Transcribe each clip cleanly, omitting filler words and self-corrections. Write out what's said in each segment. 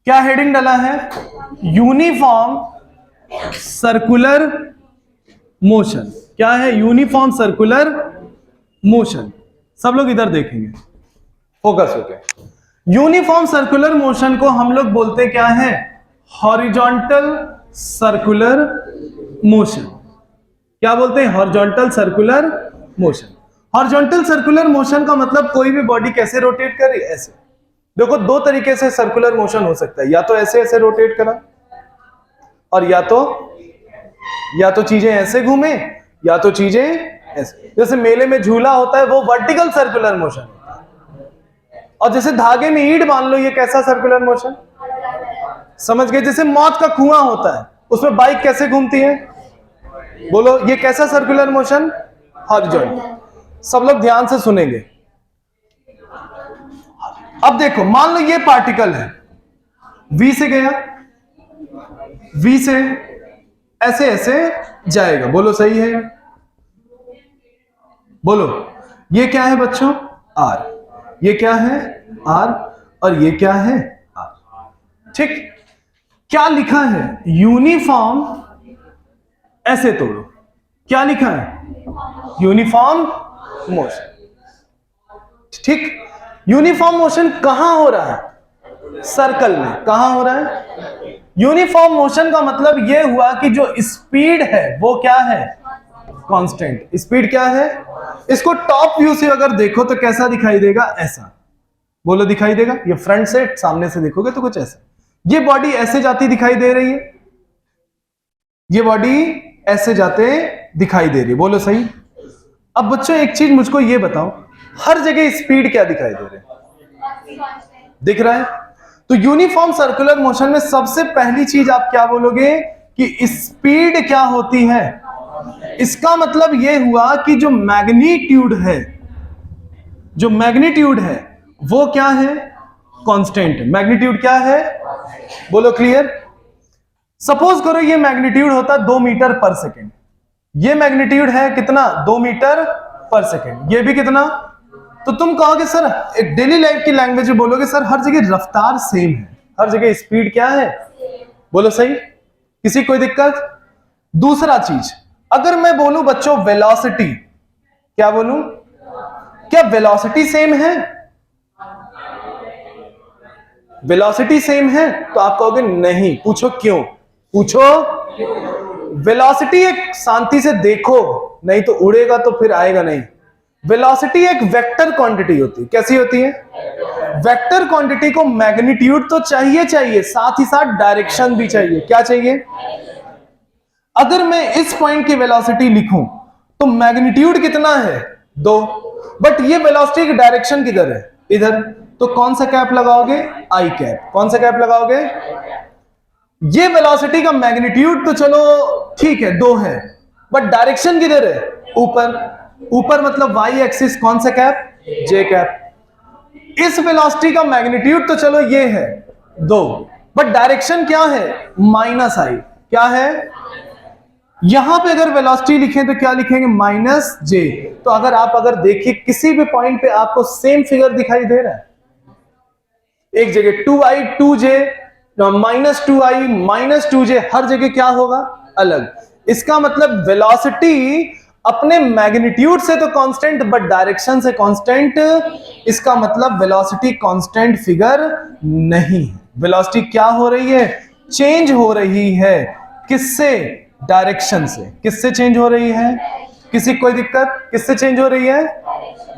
क्या हेडिंग डाला है? Uniform circular motion. क्या है? Uniform circular motion. सब लोग इधर देखेंगे, फोकस होके। यूनिफॉर्म सर्कुलर मोशन को हम लोग बोलते क्या है? Horizontal circular motion. क्या बोलते हैं? Horizontal circular motion. Horizontal circular motion का मतलब कोई भी बॉडी कैसे रोटेट करे? ऐसे। देखो दो तरीके से सर्कुलर मोशन हो सकता है, या तो ऐसे ऐसे रोटेट करा, और या तो चीजें ऐसे घूमे, या तो चीजें ऐसे। जैसे मेले में झूला होता है वो वर्टिकल सर्कुलर मोशन होता है, और जैसे धागे में ईंट बांध लो, ये कैसा सर्कुलर मोशन? समझ गए? जैसे मौत का कुआं होता है, उसमें बाइक कैसे घूमती है? बोलो, ये कैसा सर्कुलर मोशन? हॉरिजॉन्टल। सब लोग ध्यान से सुनेंगे। अब देखो, मान लो ये पार्टिकल है, V से गया, V से ऐसे ऐसे जाएगा। बोलो सही है? बोलो, ये क्या है बच्चों? R। ये क्या है? R। और ये क्या है? R। ठीक। क्या लिखा है? यूनिफॉर्म। ऐसे तोड़ो, क्या लिखा है? Uniform motion. ठीक। यूनिफॉर्म मोशन कहां हो रहा है? सर्कल में। कहां हो रहा है? यूनिफॉर्म मोशन का मतलब यह हुआ कि जो स्पीड है वो क्या है? कांस्टेंट। स्पीड क्या है? इसको टॉप व्यू से अगर देखो तो कैसा दिखाई देगा? ऐसा। बोलो, दिखाई देगा? ये फ्रंट से सामने से देखोगे तो कुछ ऐसा। ये बॉडी ऐसे जाती दिखाई दे रही है, ये बॉडी ऐसे जाते दिखाई दे रही है। बोलो सही? अब बच्चों एक चीज मुझको ये बताओ, हर जगह स्पीड क्या दिखाई दे रही है? दिख रहा है? तो यूनिफॉर्म सर्कुलर मोशन में सबसे पहली चीज आप क्या बोलोगे? कि स्पीड क्या होती है? इसका मतलब यह हुआ कि जो मैग्नीट्यूड है, जो मैग्नीट्यूड है वो क्या है? कांस्टेंट। मैग्नीट्यूड क्या है? बोलो क्लियर? सपोज करो ये मैग्नीट्यूड होता 2 मीटर पर सेकेंड। ये मैग्नीट्यूड है कितना? 2 मीटर पर सेकेंड। ये भी कितना? तो तुम कहोगे सर, एक डेली लाइफ की लैंग्वेज में बोलोगे सर हर जगह रफ्तार सेम है, हर जगह स्पीड क्या है? बोलो सही? किसी कोई दिक्कत? दूसरा चीज, अगर मैं बोलूं बच्चों वेलोसिटी, क्या बोलूं? क्या वेलोसिटी सेम है? वेलोसिटी सेम है? तो आप कहोगे नहीं। पूछो क्यों? पूछो। वेलोसिटी एक शांति से देखो, नहीं तो उड़ेगा तो फिर आएगा नहीं। वेलोसिटी एक वेक्टर क्वांटिटी होती है। कैसी होती है? वेक्टर क्वांटिटी को मैग्नीट्यूड तो चाहिए, साथ ही साथ डायरेक्शन भी चाहिए। क्या चाहिए? अगर मैं इस पॉइंट की वेलोसिटी लिखूं तो मैग्नीट्यूड कितना है? 2, बट ये वेलोसिटी की डायरेक्शन किधर है? इधर। तो कौन सा कैप लगाओगे? आई कैप। कौन सा कैप लगाओगे? ये वेलोसिटी का मैग्नीट्यूड तो चलो ठीक है 2 है, बट डायरेक्शन किधर है? ऊपर। ऊपर मतलब वाई एक्सिस। कौन सा कैप? J cap. इस वेलोसिटी का मैग्नीट्यूड तो चलो ये है 2, बट डायरेक्शन क्या है? Minus I. क्या है? यहां पे अगर वेलोसिटी लिखें तो क्या लिखेंगे? माइनस जे। तो अगर देखिए किसी भी पॉइंट पे आपको सेम फिगर दिखाई दे रहा है, एक जगह 2i 2j -2i -2j, हर जगह क्या होगा? अलग। इसका मतलब वेलोसिटी अपने मैग्नीट्यूड से तो कांस्टेंट, बट डायरेक्शन से कांस्टेंट। इसका मतलब वेलोसिटी कांस्टेंट फिगर नहीं है। वेलोसिटी क्या हो रही है? चेंज हो रही है। किससे? डायरेक्शन से। किससे चेंज हो रही है? किसी कोई दिक्कत? किससे चेंज हो रही है?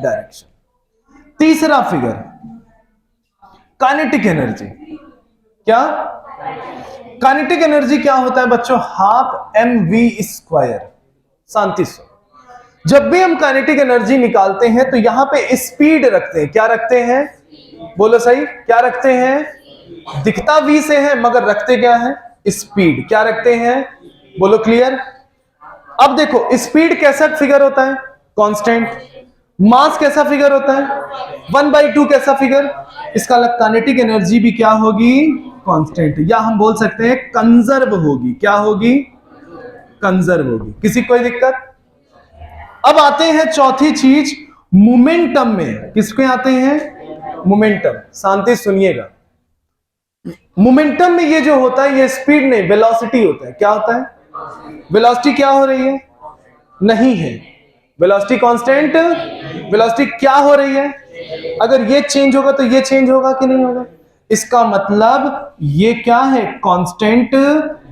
डायरेक्शन। तीसरा फिगर, काइनेटिक एनर्जी। क्या? काइनेटिक एनर्जी क्या होता है बच्चों? Half mv²। शांति से। जब भी हम काइनेटिक एनर्जी निकालते हैं तो यहां पे स्पीड रखते हैं। क्या रखते हैं? बोलो सही? क्या रखते हैं? दिखता v से है मगर रखते क्या है? स्पीड। क्या रखते हैं? बोलो क्लियर? अब देखो स्पीड कैसा फिगर होता है? कांस्टेंट। मास कैसा फिगर होता है? 1/2 कैसा फिगर? इसका अलग काइनेटिक एनर्जी भी क्या होगी? कांस्टेंट, या हम बोल सकते हैं कंजर्व होगी। क्या होगी? कंजर्व होगी। किसी कोई दिक्कत? अब आते हैं चौथी चीज, मोमेंटम में। किसके आते हैं? मोमेंटम। शांति सुनिएगा। मोमेंटम में ये जो होता है ये स्पीड नहीं, वेलोसिटी होता है। क्या होता है? वेलोसिटी क्या हो रही है? नहीं है वेलोसिटी कांस्टेंट। वेलोसिटी क्या हो रही है? अगर ये चेंज होगा तो ये चेंज होगा कि नहीं होगा? इसका मतलब ये क्या है? कांस्टेंट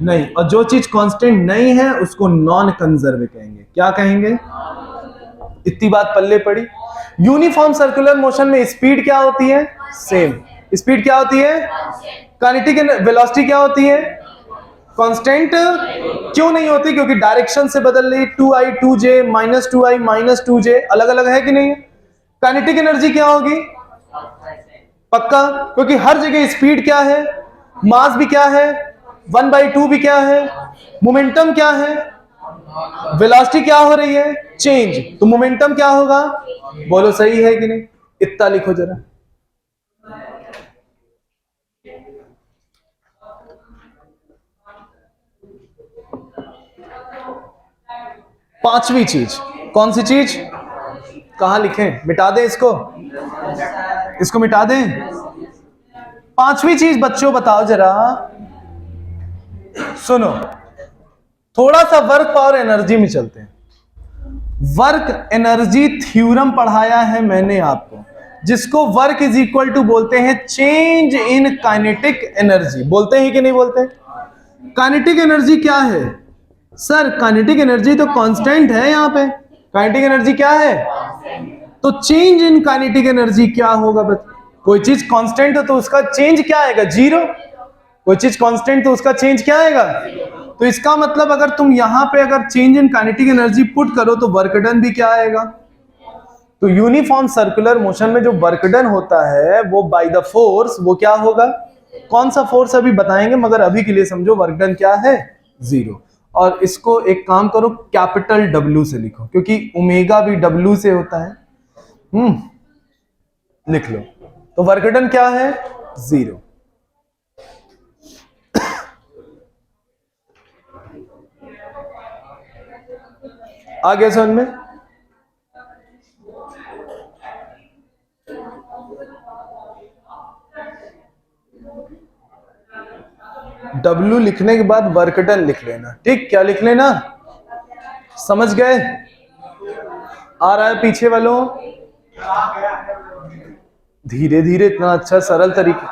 नहीं। और जो चीज कांस्टेंट नहीं है उसको नॉन कंजर्व कहेंगे। क्या कहेंगे? इतनी बात पल्ले पड़ी। यूनिफॉर्म सर्कुलर मोशन में स्पीड क्या होती है? सेम। स्पीड क्या होती है? काइनेटिक वेलोसिटी क्या होती है? कांस्टेंट क्यों नहीं होती? क्योंकि डायरेक्शन से बदल रही। 2i 2j -2i -2j अलग अलग है कि नहीं है? काइनेटिक एनर्जी क्या होगी? पक्का, क्योंकि हर जगह स्पीड क्या है? मास भी क्या है? 1/2 भी क्या है? मोमेंटम क्या है? वेलोसिटी क्या हो रही है? चेंज। तो मोमेंटम क्या होगा? बोलो सही है कि नहीं? इतना लिखो जरा। पांचवी चीज कौन सी चीज? कहां लिखें? मिटा दें इसको? इसको मिटा दें? पांचवी चीज बच्चों बताओ जरा, सुनो। थोड़ा सा वर्क पावर एनर्जी में चलते हैं। वर्क एनर्जी थ्योरम पढ़ाया है मैंने आपको, जिसको वर्क इज इक्वल टू बोलते हैं चेंज इन काइनेटिक एनर्जी। बोलते हैं कि नहीं बोलते? काइनेटिक एनर्जी क्या है? सर काइनेटिक एनर्जी तो कांस्टेंट है। यहां पे काइनेटिक एनर्जी क्या है? तो चेंज इन काइनेटिक एनर्जी क्या होगा? कोई चीज कांस्टेंट हो तो उसका चेंज क्या आएगा? जीरो। कोई चीज कांस्टेंट तो उसका चेंज क्या आएगा? तो इसका मतलब अगर तुम यहां पे अगर change in kinetic energy put करो तो वर्क डन भी क्या आएगा? तो यूनिफॉर्म सर्कुलर मोशन में जो वर्क डन होता है वो बाय द फोर्स, वो क्या होगा? कौन सा फोर्स अभी बताएंगे, मगर अभी के लिए समझो वर्क डन क्या है? जीरो। और इसको एक काम करो, कैपिटल डब्ल्यू से लिखो, क्योंकि ओमेगा भी डब्ल्यू से होता है। लिख लो। तो वर्क डन क्या है? जीरो। आ गया समझ में? W लिखने के बाद वर्क डन लिख लेना। ठीक, क्या लिख लेना? समझ गए? आ रहा है पीछे वालों? धीरे धीरे, इतना अच्छा सरल तरीके।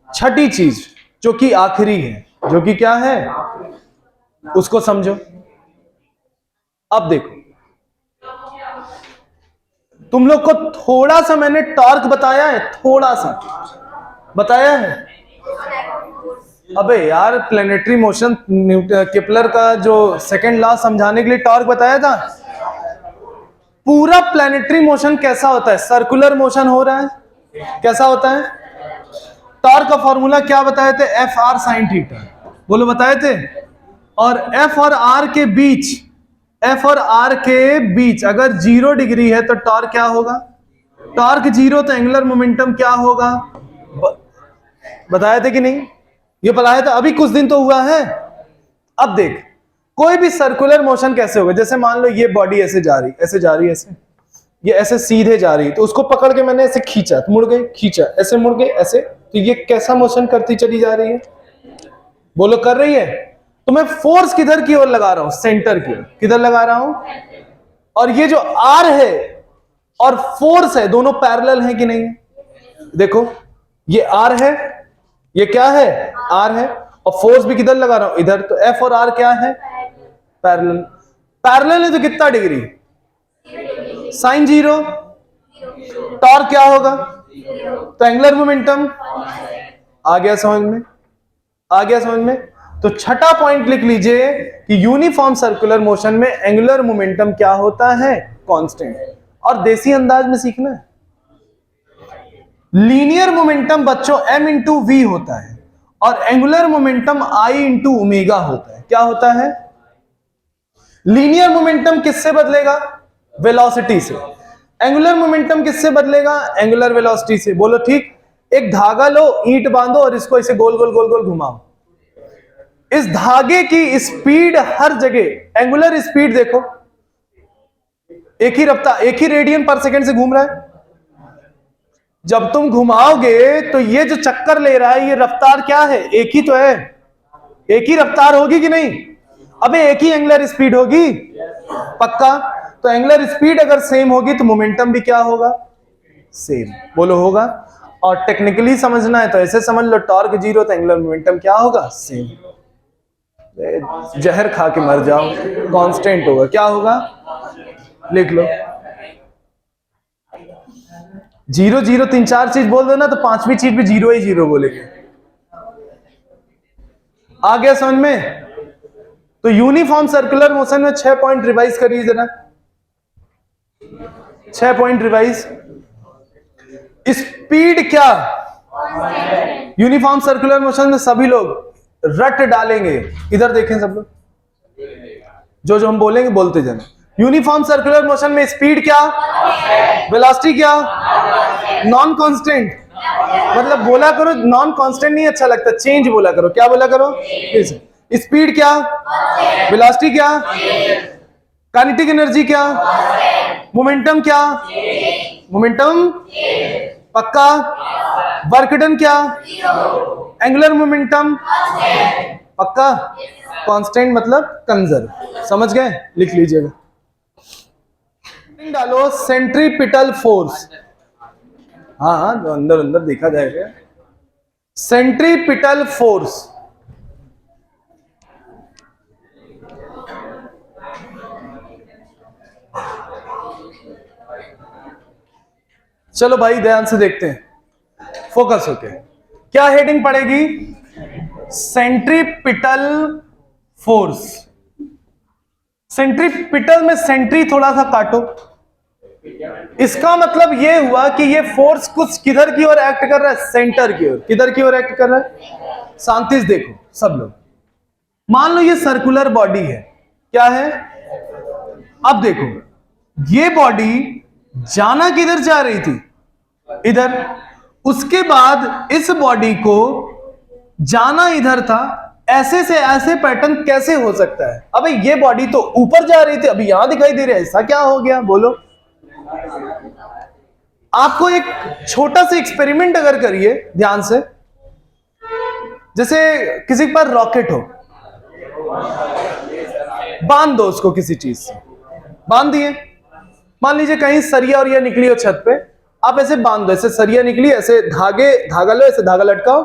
छठी चीज जो कि आखिरी है, जो कि क्या है, उसको समझो। अब देखो, तुम लोग को थोड़ा सा मैंने टॉर्क बताया है, थोड़ा सा बताया है। अबे यार, प्लेनेटरी मोशन केपलर का जो सेकंड लॉ समझाने के लिए टॉर्क बताया था। पूरा प्लेनेटरी मोशन कैसा होता है? सर्कुलर मोशन हो रहा है, कैसा होता है? टॉर्क का फॉर्मूला क्या बताए थे? F R sine theta. बोलो, बताए थे। और एफ और आर के बीच, एफ और आर के बीच अगर 0 डिग्री है तो टॉर्क क्या होगा? टॉर्क 0 तो एंगुलर मोमेंटम क्या होगा? बताए थे कि नहीं? ये बताया था, अभी कुछ दिन तो हुआ है। अब देख, कोई भी सर्कुलर मोशन कैसे होगा? जैसे मान लो ये बॉडी ऐसे जा रही, ऐसे जा रही, ऐसे, ये ऐसे सीधे जा रही, तो उसको पकड़ के मैंने ऐसे खींचा तो मुड़ गई, खींचा ऐसे मुड़ गई, ऐसे, तो ये कैसा मोशन करती चली जा रही है? बोलो, कर रही है। तो मैं फोर्स किधर की ओर लगा रहा हूं? सेंटर की ओर। किधर लगा रहा हूं? और ये जो आर है और फोर्स है, दोनों पैरेलल है कि नहीं है? देखो, ये आर है, ये क्या है? आर है, और फोर्स भी किधर लगा रहा हूं? इधर। तो एफ और आर क्या है? पैरेलल। पैरेलल है तो कितना डिग्री? साइन 0। टॉर्क क्या होगा? तो एंगुलर मोमेंटम। आ गया समझ में? आ गया समझ में? तो छठा पॉइंट लिख लीजिए कि यूनिफॉर्म सर्कुलर मोशन में एंगुलर मोमेंटम क्या होता है? कांस्टेंट। और देसी अंदाज में सीखना है। लीनियर मोमेंटम बच्चों m इंटू वी होता है, और angular momentum I into omega होता है। क्या होता है? लीनियर मोमेंटम किससे बदलेगा? वेलोसिटी से। एंगुलर मोमेंटम किससे बदलेगा? एंगुलर वेलोसिटी से। बोलो ठीक। एक धागा लो, ईंट बांधो और इसको ऐसे गोल गोल गोल गोल घुमाओ। इस धागे की स्पीड हर जगह, एंगुलर स्पीड देखो, एक ही रफ्तार, एक ही रेडियन पर सेकंड से घूम रहा है। जब तुम घुमाओगे तो ये जो चक्कर ले रहा है, ये रफ्तार क्या है? एक ही तो है, एक ही रफ्तार होगी कि नहीं? अबे एक ही एंगुलर स्पीड होगी, पक्का? तो एंगुलर स्पीड अगर सेम होगी तो मोमेंटम भी क्या होगा? सेम। बोलो होगा। और टेक्निकली समझना है तो ऐसे समझ लो, टॉर्क जीरो तो एंगुलर मोमेंटम क्या होगा? सेम। जहर खा के मर जाओ, कांस्टेंट होगा। क्या होगा? लिख लो। जीरो जीरो तीन चार चीज बोल दो ना तो पांचवी चीज भी जीरो ही जीरो बोलेंगे। आ गया समझ में? तो यूनिफॉर्म सर्कुलर मोशन में 6 पॉइंट रिवाइज करिए जरा। 6 पॉइंट रिवाइज। स्पीड क्या? यूनिफॉर्म सर्कुलर मोशन में सभी लोग रट डालेंगे। इधर देखें सब लोग, जो जो हम बोलेंगे बोलते जाना। यूनिफॉर्म सर्कुलर मोशन में स्पीड क्या? वेलोसिटी क्या? Non constant. मतलब बोला करो, नॉन कांस्टेंट नहीं अच्छा लगता, चेंज बोला करो। क्या बोला करो? स्पीड क्या? वेलोसिटी क्या? काइनेटिक एनर्जी क्या? मोमेंटम क्या? मोमेंटम पक्का? वर्क डन क्या? एंगुलर मोमेंटम पक्का? कांस्टेंट मतलब कंजर्व। समझ गए? लिख लीजिएगा। डालो सेंट्रीपिटल फोर्स। हाँ हाँ, जो अंदर अंदर देखा जाएगा। Centripetal force. चलो भाई ध्यान से देखते हैं, फोकस होके। क्या हेडिंग पड़ेगी? Centripetal force. सेंट्रीपिटल में सेंट्री थोड़ा सा काटो। इसका मतलब यह हुआ कि ये फोर्स कुछ किधर की ओर एक्ट कर रहा है? सेंटर की ओर। किधर की ओर एक्ट कर रहा है? शांति से देखो सब लोग। मान लो ये सर्कुलर बॉडी है। क्या है? अब देखो, ये बॉडी जाना किधर जा रही थी? इधर। उसके बाद इस बॉडी को जाना इधर था। ऐसे से ऐसे पैटर्न कैसे हो सकता है? अबे ये बॉडी तो ऊपर जा रही थी, अभी यहां दिखाई दे रहा है, ऐसा क्या हो गया? बोलो। आपको एक छोटा सा एक्सपेरिमेंट अगर करिए ध्यान से, जैसे किसी के पास रॉकेट हो, बांध दो उसको किसी चीज से। बांध दिए, मान लीजिए कहीं सरिया और ये निकली हो छत पे, आप ऐसे बांध दो। ऐसे सरिया निकली, ऐसे धागा लो, ऐसे धागा लटकाओ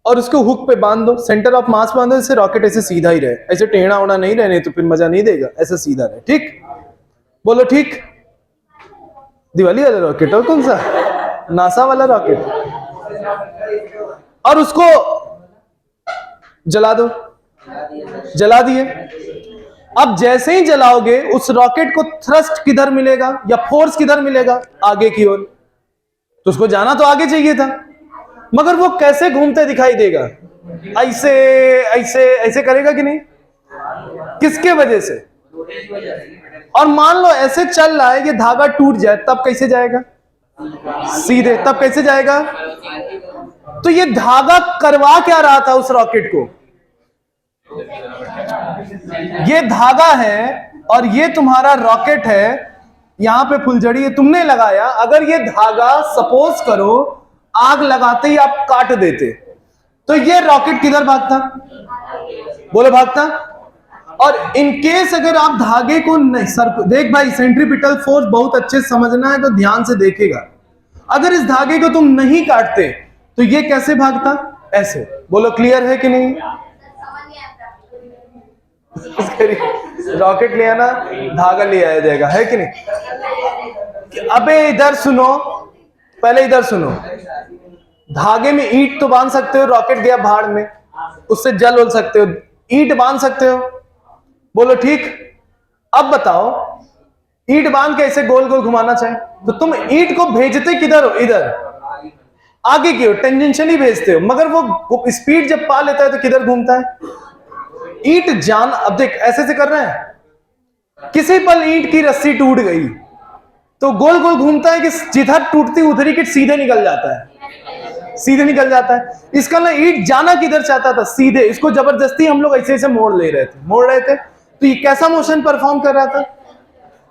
और उसको हुक पे बांध दो। सेंटर ऑफ मास बांधो, ऐसे रॉकेट ऐसे सीधा ही रहे, ऐसे टेढ़ा ओढ़ा नहीं रहने तो फिर मजा नहीं देगा, ऐसे सीधा रहे। ठीक? बोलो ठीक। दिवाली वाला रॉकेट और कौन सा? नासा वाला रॉकेट। और उसको जला दो। जला दिए। अब जैसे ही जलाओगे उस रॉकेट को थ्रस्ट किधर मिलेगा या फोर्स किधर मिलेगा? आगे की ओर। तो उसको जाना तो आगे चाहिए था, मगर वो कैसे घूमते दिखाई देगा? ऐसे ऐसे ऐसे करेगा कि नहीं? किसके वजह से? और मान लो ऐसे चल रहा है, ये धागा टूट जाए तब कैसे जाएगा? सीधे। तब कैसे जाएगा? तो ये धागा करवा क्या रहा था उस रॉकेट को? ये धागा है और ये तुम्हारा रॉकेट है, यहां पे फुलझड़ी है, तुमने लगाया। अगर ये धागा सपोज करो आग लगाते ही आप काट देते, तो ये रॉकेट किधर भागता? बोलो भागता। और इनकेस अगर आप धागे को नहीं, देख भाई, सेंट्रीपिटल फोर्स बहुत अच्छे से समझना है तो ध्यान से देखेगा। अगर इस धागे को तुम नहीं काटते तो ये कैसे भागता? ऐसे। बोलो क्लियर है कि नहीं? रॉकेट ले आना, धागा ले आया जाएगा, है कि नहीं? अबे इधर सुनो, पहले इधर सुनो। धागे में ईंट तो बांध सकते हो, रॉकेट गया भाड़ में, उससे जल उल सकते हो, ईंट बांध सकते हो। बोलो ठीक। अब बताओ, ईंट बांध के ऐसे गोल गोल घुमाना चाहे तो तुम ईंट को भेजते किधर हो? इधर आगे की ओर, टेंजेंशियली भेजते हो, मगर वो स्पीड जब पा लेता है तो किधर घूमता है? ईंट जान। अब देख ऐसे से कर रहे हैं, किसी पल ईंट की रस्सी टूट गई तो गोल गोल घूमता है कि जिधर टूटती उधर ही सीधे निकल जाता है, सीधे निकल जाता है। इसका ना ईंट जाना किधर चाहता था? सीधे। इसको जबरदस्ती हम लोग ऐसे ऐसे मोड़ रहे थे तो ये कैसा मोशन परफॉर्म कर रहा था?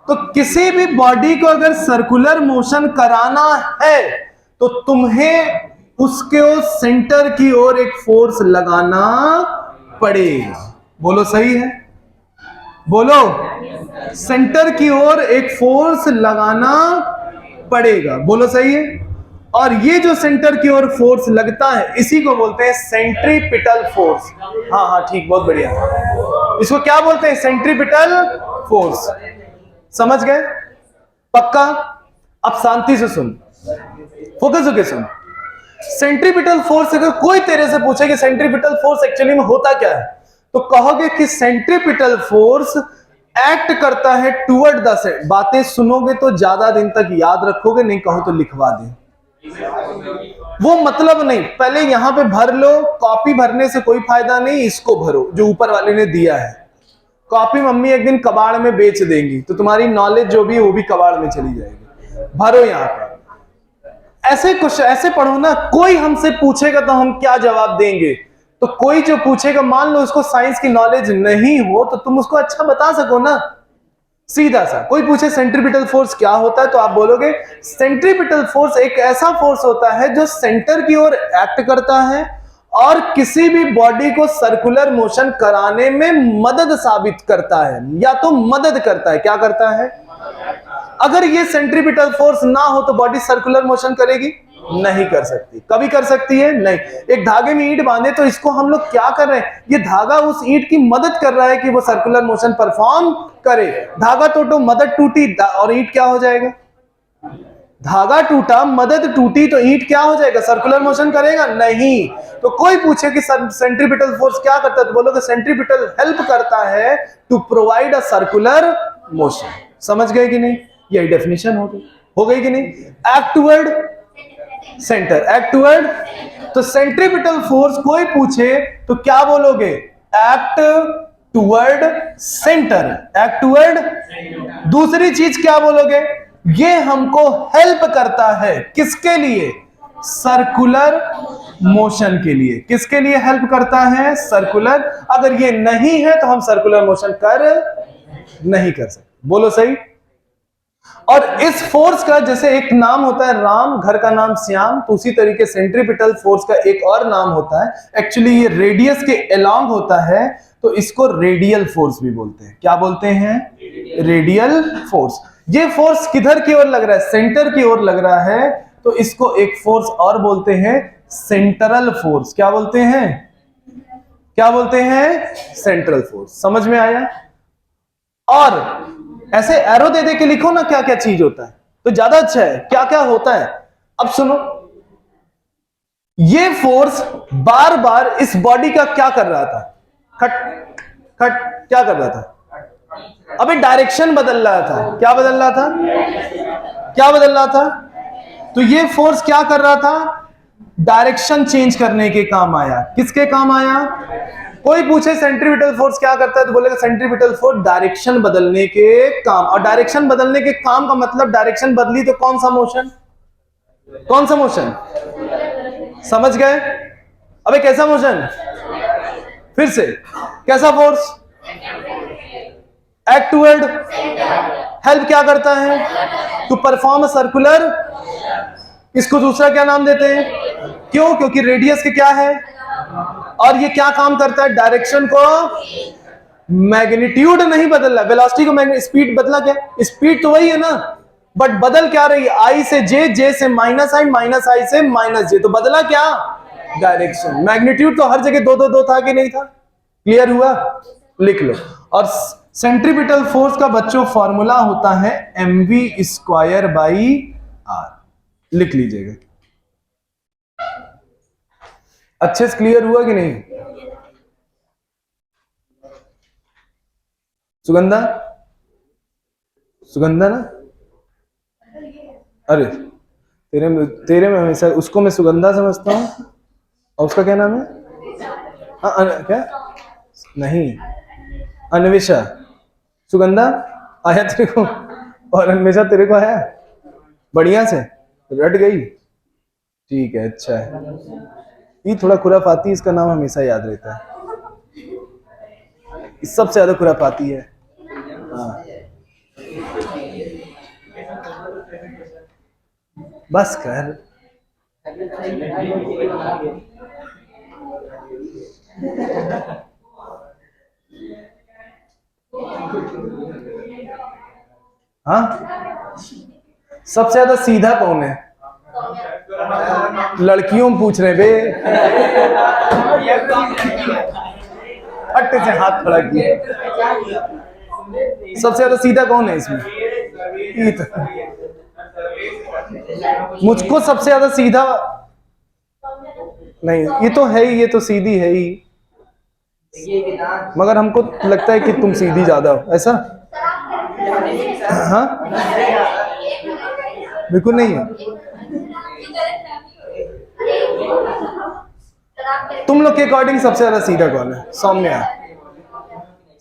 तो किसी भी बॉडी को अगर सर्कुलर मोशन कराना है तो तुम्हें उसके सेंटर की ओर एक फोर्स लगाना पड़ेगा। बोलो सही है? बोलो, सेंटर की ओर एक फोर्स लगाना पड़ेगा। बोलो सही है? और ये जो सेंटर की ओर फोर्स लगता है इसी को बोलते हैं सेंट्रीपिटल फोर्स। हाँ हाँ ठीक, बहुत बढ़िया। इसको क्या बोलते हैं? Centripetal force. समझ गए? पक्का? अब शांति से सुन, फोकस होके सुन। सेंट्रीपिटल फोर्स, अगर कोई तेरे से पूछे कि सेंट्रीपिटल फोर्स एक्चुअली में होता क्या है, तो कहोगे कि सेंट्रीपिटल फोर्स एक्ट करता है टुवर्ड द सेंटर। बातें सुनोगे तो ज्यादा दिन तक याद रखोगे, नहीं कहो तो लिखवा दे। वो मतलब नहीं, पहले यहां पे भर लो। कॉपी भरने से कोई फायदा नहीं, इसको भरो जो ऊपर वाले ने दिया है। कॉपी मम्मी एक दिन कबाड़ में बेच देंगी तो तुम्हारी नॉलेज जो भी है वो भी कबाड़ में चली जाएगी। भरो यहां पर। ऐसे कुछ ऐसे पढ़ो ना, कोई हमसे पूछेगा तो हम क्या जवाब देंगे। तो कोई जो पूछेगा, मान लो उसको साइंस की नॉलेज नहीं हो तो तुम उसको अच्छा बता सको ना, सीधा सा। कोई पूछे सेंट्रीपिटल फोर्स क्या होता है तो आप बोलोगे सेंट्रीपिटल फोर्स एक ऐसा फोर्स होता है जो सेंटर की ओर एक्ट करता है और किसी भी बॉडी को सर्कुलर मोशन कराने में मदद साबित करता है, या तो मदद करता है। क्या करता है? अगर ये सेंट्रीपिटल फोर्स ना हो तो बॉडी सर्कुलर मोशन करेगी? नहीं कर सकती। कभी कर सकती है? नहीं। एक धागे में ईंट बांधे तो इसको हम लोग क्या कर रहे हैं? ये धागा उस ईंट की मदद कर रहा है कि वो सर्कुलर मोशन परफॉर्म करे। धागा टूटो, मदद टूटी और ईंट क्या हो जाएगा? धागा टूटा, मदद टूटी तो ईंट क्या हो जाएगा? सर्कुलर मोशन करेगा? नहीं। तो कोई पूछे कि सेंट्रीपिटल फोर्स क्या करता है तो बोलोगे सेंट्रीपिटल हेल्प करता है to provide a circular motion. समझ गए कि नहीं? यही डेफिनेशन हो गई कि नहीं? Act toward centre, act toward. तो सेंट्रीपिटल फोर्स कोई पूछे तो क्या बोलोगे? Act toward centre, act toward. दूसरी चीज क्या बोलोगे? ये हमको हेल्प करता है, किसके लिए? सर्कुलर मोशन के लिए। किसके लिए हेल्प करता है? सर्कुलर। अगर ये नहीं है तो हम सर्कुलर मोशन नहीं कर सकते। बोलो सही। और इस फोर्स का जैसे एक नाम होता है राम, घर का नाम श्याम, तो उसी तरीके सेंट्रीपिटल फोर्स का एक और नाम होता है। एक्चुअली ये रेडियस के अलोंग होता है तो इसको रेडियल फोर्स भी बोलते हैं। क्या बोलते हैं? Radial force. ये फोर्स किधर की ओर लग रहा है? सेंटर की ओर लग रहा है, तो इसको एक फोर्स और बोलते हैं सेंट्रल फोर्स। क्या बोलते हैं? क्या बोलते हैं? Central force. समझ में आया? और ऐसे एरो दे दे के लिखो ना क्या क्या चीज होता है तो ज्यादा अच्छा है। क्या क्या होता है अब सुनो। ये फोर्स बार बार इस बॉडी का क्या कर रहा था? खट खट क्या कर रहा था? अबे डायरेक्शन बदल रहा था। क्या बदल रहा था? क्या बदल रहा था? तो ये फोर्स क्या कर रहा था? डायरेक्शन चेंज करने के काम आया। किसके काम आया? कोई पूछे सेंट्रीपिटल फोर्स क्या करता है तो बोलेगा सेंट्रीपिटल फोर्स डायरेक्शन बदलने के काम। और डायरेक्शन बदलने के काम का मतलब डायरेक्शन बदली तो कौन सा मोशन? कौन सा मोशन? समझ गए? अबे कैसा मोशन? फिर से कैसा फोर्स? Act toward. हेल्प क्या करता है? To perform circular. इसको दूसरा क्या नाम देते हैं? क्यों? क्योंकि रेडियस के क्या है और ये क्या काम करता है? डायरेक्शन को, मैग्नीट्यूड नहीं बदल रहा, वेलोसिटी को स्पीड बदला। क्या? स्पीड तो वही है ना, बट बदल क्या रही है? आई से जे, जे से माइनस आई, माइनस आई से माइनस जे। तो बदला क्या? डायरेक्शन। मैग्नीट्यूड तो हर जगह दो दो दो था कि नहीं था? क्लियर हुआ? लिख लो। और सेंट्रीपिटल फोर्स का बच्चों फॉर्मूला होता है mv स्क्वायर बाई आर। लिख लीजिएगा। अच्छे से क्लियर हुआ कि नहीं? सुगंधा, सुगंधा ना? अरे तेरे में हमेशा उसको मैं सुगंधा समझता हूं। और उसका क्या नाम है? क्या? नहीं, अन्वेषा। सुगंधा आया तेरे को और अन्वेषा तेरे को आया? बढ़िया से रट गई? ठीक है, अच्छा है। ये थोड़ा खुराफाती, इसका नाम हमेशा याद रहता है। इस सबसे ज्यादा खुराफाती है। हाँ बस कर, हाँ, सबसे ज्यादा सीधा कौन है? लड़कियों में पूछ रहे बे। हट से हाथ खड़ा किए। सबसे ज्यादा सीधा कौन है इसमें? मुझको सबसे ज्यादा सीधा नहीं, ये तो है ही, ये तो सीधी है ही, मगर हमको लगता है कि तुम सीधी ज्यादा हो, ऐसा? हाँ, बिल्कुल नहीं है। तुम लोग के अकॉर्डिंग सबसे ज्यादा सीधा कौन है? सौम्या।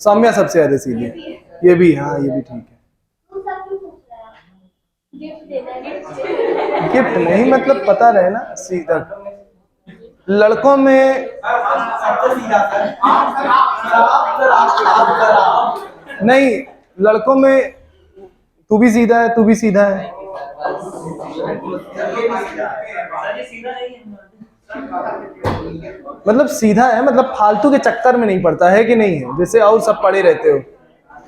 सौम्या सबसे ज्यादा सीधी है। ये भी, हाँ ये भी ठीक है। गिफ्ट नहीं, मतलब पता रहे ना सीधा। लड़कों में नहीं, लड़कों में तू भी सीधा है, तू भी सीधा है। मतलब सीधा है, मतलब फालतू के चक्कर में नहीं पड़ता है कि नहीं है? जैसे और सब पड़े रहते हो,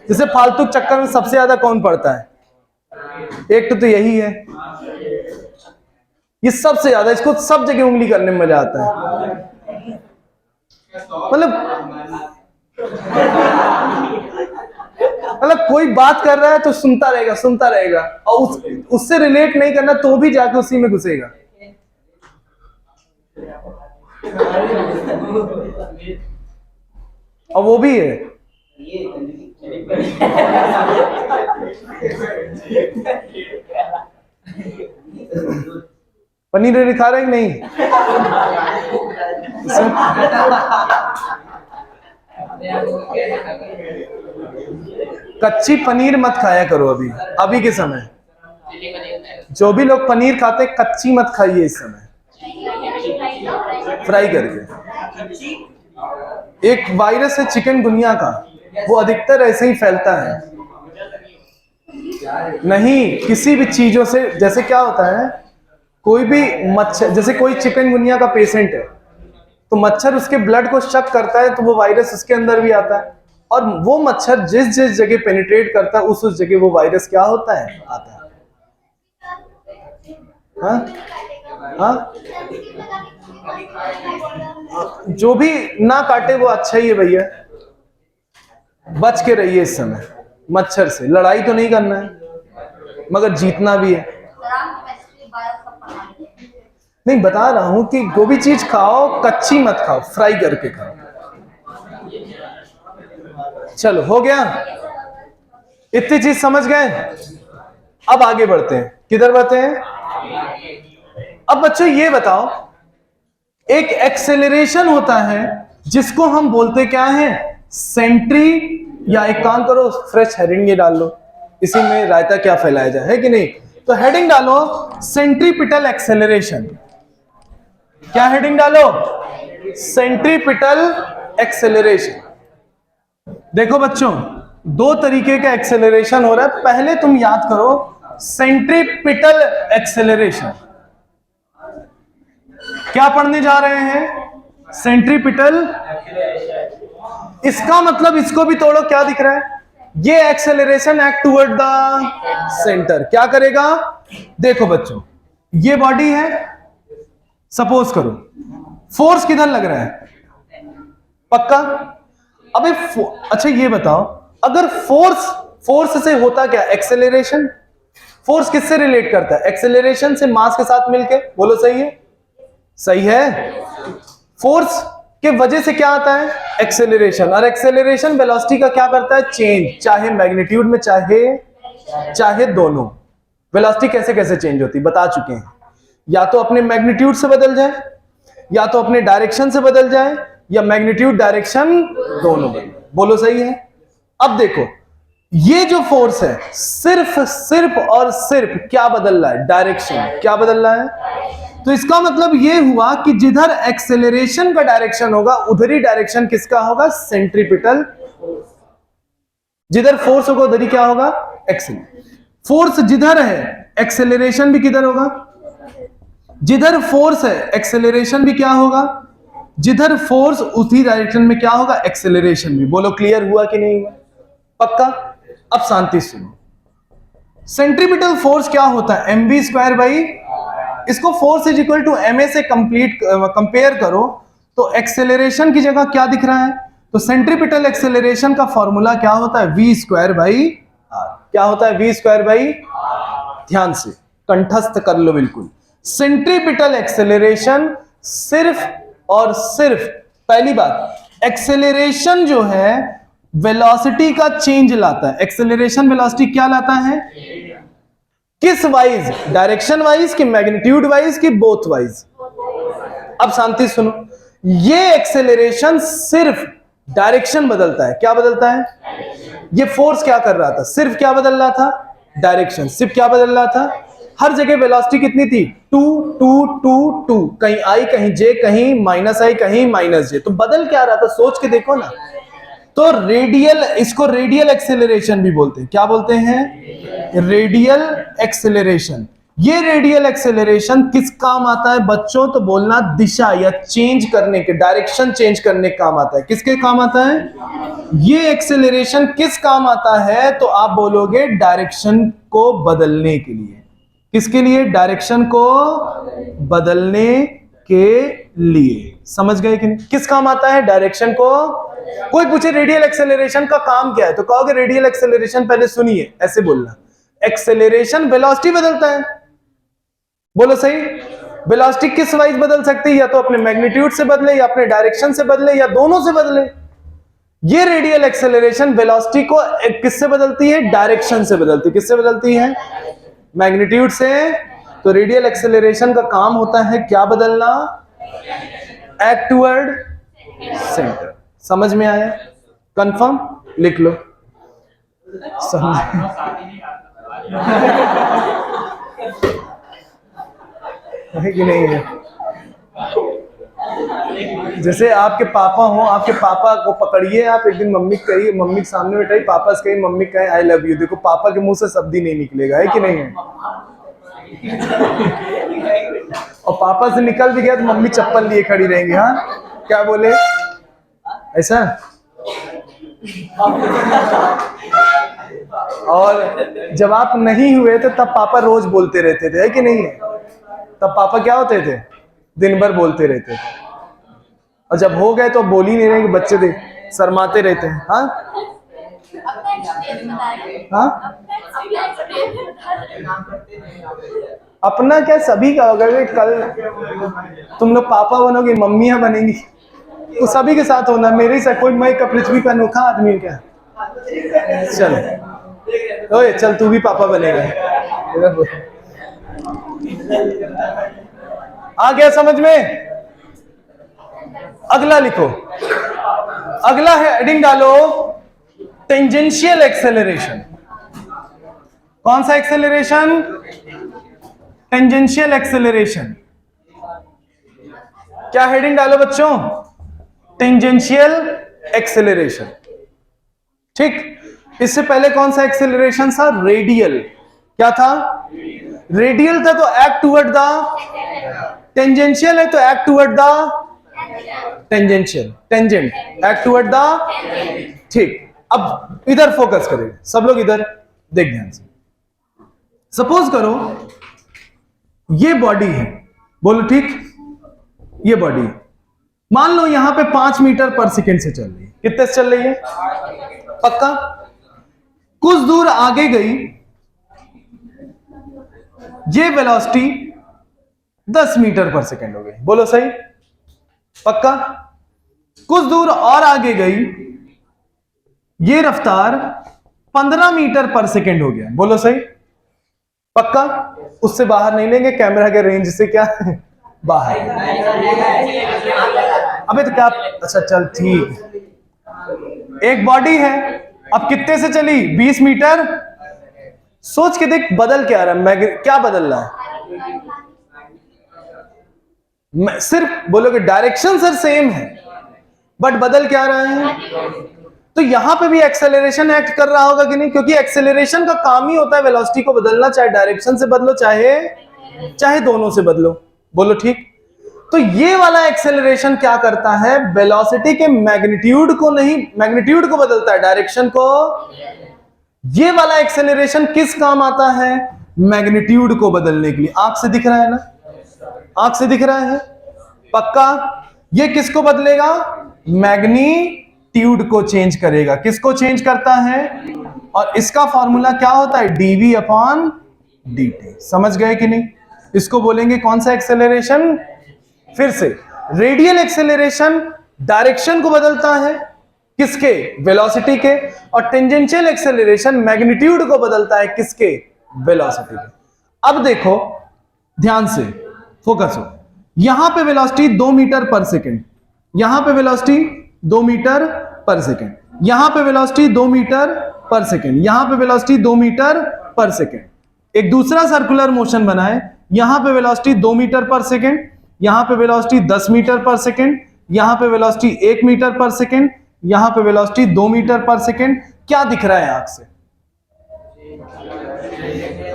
जैसे फालतू चक्कर में सबसे ज्यादा कौन पड़ता है? एक तो यही है, ये सबसे ज्यादा, इसको सब जगह उंगली करने में मजा आता है। मतलब कोई बात कर रहा है तो सुनता रहेगा और उससे रिलेट नहीं करना तो भी जाके उसी में घुसेगा। और वो भी है। पनीर नहीं खा रहे नहीं? कच्ची पनीर मत खाया करो अभी के समय। जो भी लोग पनीर खाते कच्ची मत खाइए इस समय, फ्राई करके। एक वायरस है चिकनगुनिया का, वो अधिकतर ऐसे ही फैलता है। नहीं, किसी भी चीजों से, जैसे क्या होता है, कोई भी मच्छर, जैसे कोई चिकनगुनिया का पेशेंट है तो मच्छर उसके ब्लड को शक करता है तो वो वायरस उसके अंदर भी आता है, और वो मच्छर जिस जिस जगह पेनिट्रेट करता है उस जगह वो वायरस क्या होता है, आता है। हाँ? हाँ? जो भी ना काटे वो अच्छा ही है भैया, बच के रहिए इस समय मच्छर से। लड़ाई तो नहीं करना है मगर जीतना भी है। नहीं, बता रहा हूं कि जो भी चीज खाओ कच्ची मत खाओ, फ्राई करके खाओ। चलो हो गया, इतनी चीज समझ गए। अब आगे बढ़ते हैं। किधर बढ़ते हैं? अब बच्चों ये बताओ, एक एक्सेलरेशन होता है जिसको हम बोलते क्या है? सेंट्री, या एक काम करो फ्रेश हेडिंग ये डाल लो, इसी में रायता क्या फैलाया जाए, है कि नहीं? तो हेडिंग डालो सेंट्रीपिटल एक्सेलरेशन। क्या हेडिंग डालो? Centripetal acceleration. देखो बच्चों, दो तरीके का एक्सेलरेशन हो रहा है। पहले तुम याद करो सेंट्रीपिटल एक्सेलरेशन। क्या पढ़ने जा रहे हैं? सेंट्रीपिटल। इसका मतलब इसको भी तोड़ो, क्या दिख रहा है? ये acceleration act toward the centre क्या करेगा? देखो बच्चों, ये बॉडी है, सपोज करो फोर्स किधर लग रहा है? पक्का? अबे अच्छा ये बताओ, अगर फोर्स से होता क्या? एक्सेलरेशन। फोर्स किससे रिलेट करता है? एक्सेलरेशन से, मास के साथ मिलके। बोलो सही है? सही है। फोर्स के वजह से क्या आता है? एक्सेलरेशन। और एक्सेलरेशन वेलोसिटी का क्या करता है? चेंज, चाहे मैग्नीट्यूड में चाहे दोनों। वेलोसिटी कैसे कैसे चेंज होती बता चुके हैं, या तो अपने मैग्नीट्यूड से बदल जाए, या तो अपने डायरेक्शन से बदल जाए, या मैग्नीट्यूड डायरेक्शन दोनों बदल। बोलो सही है? अब देखो, ये जो फोर्स है सिर्फ और सिर्फ क्या बदल रहा है? डायरेक्शन। क्या बदल रहा है? तो इसका मतलब ये हुआ कि जिधर एक्सेलरेशन का डायरेक्शन होगा उधर ही डायरेक्शन किसका होगा? सेंट्रीपिटल। जिधर फोर्स होगा उधर ही क्या होगा? एक्सेलरेशन। फोर्स जिधर है एक्सेलरेशन भी किधर होगा? जिधर फोर्स है एक्सेलरेशन भी क्या होगा, जिधर फोर्स उसी डायरेक्शन में क्या होगा, एक्सेलरेशन भी। बोलो क्लियर हुआ कि नहीं हुआ? पक्का? अब शांति सुनो। सेंट्रीपिटल फोर्स क्या होता है, mv स्क्वायर बाई, इसको force is equal to ma से कंपेयर करो तो एक्सेलरेशन की जगह क्या दिख रहा है, तो सेंट्रीपिटल एक्सेलरेशन का फॉर्मूला क्या होता है, v स्क्वायर बाई r। क्या होता है, v स्क्वायर बाई, ध्यान से कंठस्थ कर लो बिल्कुल। सेंट्रीपिटल एक्सेलरेशन सिर्फ और सिर्फ, पहली बात, एक्सेलरेशन जो है वेलोसिटी का चेंज लाता है। एक्सेलरेशन वेलोसिटी क्या लाता है, किस वाइज, डायरेक्शन वाइज कि मैग्नीट्यूड वाइज कि बोथ वाइज? अब शांति सुनो, ये एक्सेलरेशन सिर्फ डायरेक्शन बदलता है। क्या बदलता है? ये फोर्स क्या कर रहा था, सिर्फ क्या बदल रहा था, डायरेक्शन। सिर्फ क्या बदल रहा था, हर जगह वेलोसिटी कितनी थी, 2 2 2 2, कहीं आई कहीं जे, कहीं माइनस आई कहीं माइनस जे, तो बदल क्या रहा था, सोच के देखो ना। तो रेडियल, इसको रेडियल एक्सेलरेशन भी बोलते हैं। क्या बोलते हैं, रेडियल एक्सेलरेशन। ये रेडियल एक्सेलरेशन किस काम आता है बच्चों, तो बोलना दिशा या चेंज करने के, डायरेक्शन चेंज करने के काम आता है। किसके काम आता है, ये एक्सेलरेशन किस काम आता है, तो आप बोलोगे डायरेक्शन को बदलने के लिए। किसके लिए, डायरेक्शन को बदलने के लिए। समझ गए कि नहीं, किस काम आता है, डायरेक्शन को। कोई पूछे रेडियल एक्सेलरेशन का काम क्या है, तो कहोगे रेडियल एक्सेलरेशन, पहले सुनिए, ऐसे बोलना, एक्सेलरेशन वेलोसिटी बदलता है। बोलो सही, वेलोसिटी किस वाइज बदल सकती है, या तो अपने मैग्नीट्यूड से बदले, या अपने डायरेक्शन से बदले, या दोनों से बदले। ये रेडियल एक्सेलरेशन वेलोसिटी को किससे बदलती है, डायरेक्शन से बदलती है। किससे बदलती है, मैग्नीट्यूड से। तो रेडियल एक्सेलरेशन का काम होता है क्या बदलना, एक्ट टुवर्ड सेंटर। समझ में आया, कंफर्म, लिख लो। समझ है कि नहीं है? जैसे आपके पापा हो, आपके पापा को पकड़िए आप, एक दिन मम्मी कहिए, मम्मी के सामने बैठाइए, पापा से कहिए, मम्मी कहे आई लव यू, देखो पापा के मुंह से शब्द ही नहीं निकलेगा, है कि नहीं है? और पापा से निकल भी गया तो मम्मी चप्पल लिए खड़ी रहेंगी, हाँ क्या बोले, ऐसा। और जब आप नहीं हुए थे तब पापा रोज बोलते रहते थे, है कि नहीं है? तब पापा क्या होते थे, दिन भर बोलते रहते थे, और जब हो गए तो बोल ही नहीं रहे कि बच्चे दे शर्माते रहते हैं। हाँ हाँ, अपना क्या, सभी का होगा। कल तुम लोग पापा बनोगे, मम्मियां बनेंगी, तो सभी के साथ होना। मेरे ही साथ कोई, मैं का पृथ्वी का अनोखा आदमी क्या, चल ओए चल तू भी पापा बनेगा। आ गया समझ में? अगला लिखो, अगला है, हेडिंग डालो, टेंजेंशियल एक्सेलरेशन। कौन सा एक्सेलरेशन, टेंजेंशियल एक्सेलरेशन। क्या हेडिंग डालो बच्चों, टेंजेंशियल एक्सेलरेशन। ठीक, इससे पहले कौन सा एक्सेलरेशन था, रेडियल। क्या था, रेडियल था तो एक्ट टुवर्ड द, टेंजेंशियल है तो act toward the tangential, tangent, act toward the. ठीक, अब इधर फोकस करें सब लोग, इधर देख ध्यान से। सपोज करो ये बॉडी है, बोलो ठीक, ये बॉडी मान लो यहां पे 5 मीटर पर सेकेंड से चल रही है। कितने से चल रही है, पक्का? कुछ दूर आगे गई, ये वेलोसिटी 10 मीटर पर सेकेंड हो गई, बोलो सही, पक्का? कुछ दूर और आगे गई, ये रफ्तार 15 मीटर पर सेकेंड हो गया, बोलो सही, पक्का? उससे बाहर नहीं लेंगे, कैमरा के रेंज से क्या बाहर। अबे तो क्या, अच्छा चल ठीक। एक बॉडी है, अब कितने से चली, 20 मीटर। सोच के देख बदल क्या रहा है, क्या बदल रहा है, सिर्फ बोलोगे डायरेक्शन सर सेम है, बट बदल क्या रहा है। तो यहां पे भी एक्सेलरेशन एक्ट कर रहा होगा कि नहीं, क्योंकि एक्सेलरेशन का काम ही होता है वेलोसिटी को बदलना, चाहे डायरेक्शन से बदलो चाहे दोनों से बदलो। बोलो ठीक। तो ये वाला एक्सेलरेशन क्या करता है, वेलोसिटी के मैग्नीट्यूड को नहीं, मैग्नीट्यूड को बदलता है, डायरेक्शन को। ये वाला एक्सेलरेशन किस काम आता है, मैग्नीट्यूड को बदलने के लिए। आंख से दिख रहा है ना, आंख से दिख रहा है पक्का। ये किसको बदलेगा, मैग्नीट्यूड को चेंज करेगा। किसको चेंज करता है, और इसका फॉर्मूला क्या होता है, dv अपॉन dt। समझ गए कि नहीं। इसको बोलेंगे कौन सा एक्सेलरेशन, फिर से रेडियल एक्सेलरेशन डायरेक्शन को बदलता है, किसके, वेलोसिटी के। और टेंजेंशियल एक्सेलरेशन मैग्नीट्यूड को बदलता है, किसके, वेलोसिटी के। अब देखो ध्यान से, फोकस हो। यहां पे वेलोसिटी 2 मीटर पर सेकेंड, यहां पे वेलोसिटी 2 मीटर पर सेकेंड, यहां पे वेलोसिटी 2 मीटर पर सेकेंड, यहां पे वेलोसिटी 2 मीटर पर सेकेंड। एक दूसरा सर्कुलर मोशन बनाए, यहां पे वेलोसिटी 2 मीटर पर सेकेंड, यहां पे वेलोसिटी 10 मीटर पर सेकेंड, यहां पे वेलोसिटी 1 मीटर पर सेकेंड, यहां पे वेलोसिटी 2 मीटर पर सेकेंड। क्या दिख रहा है आंख से,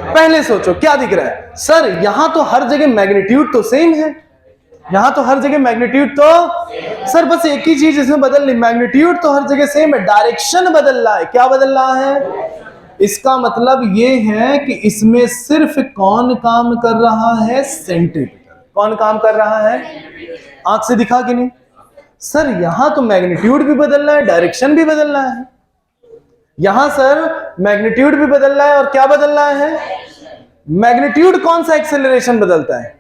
पहले सोचो क्या दिख रहा है। सर यहां तो हर जगह मैग्नीट्यूड तो सेम है, यहां तो हर जगह मैग्नीट्यूड तो, सर बस एक ही चीज इसमें बदल रही, मैग्नीट्यूड तो हर जगह सेम है, डायरेक्शन बदल रहा है। क्या बदल रहा है, इसका मतलब यह है कि इसमें सिर्फ कौन काम कर रहा है, सेंट्रीपिटल। कौन काम कर रहा है, आंख से दिखा कि नहीं। सर यहां तो मैग्नीट्यूड भी बदल रहा है, डायरेक्शन भी बदल रहा है। यहां सर मैग्नीट्यूड भी बदल रहा है, और क्या बदल रहा है, मैग्नीट्यूड कौन सा एक्सेलरेशन बदलता है,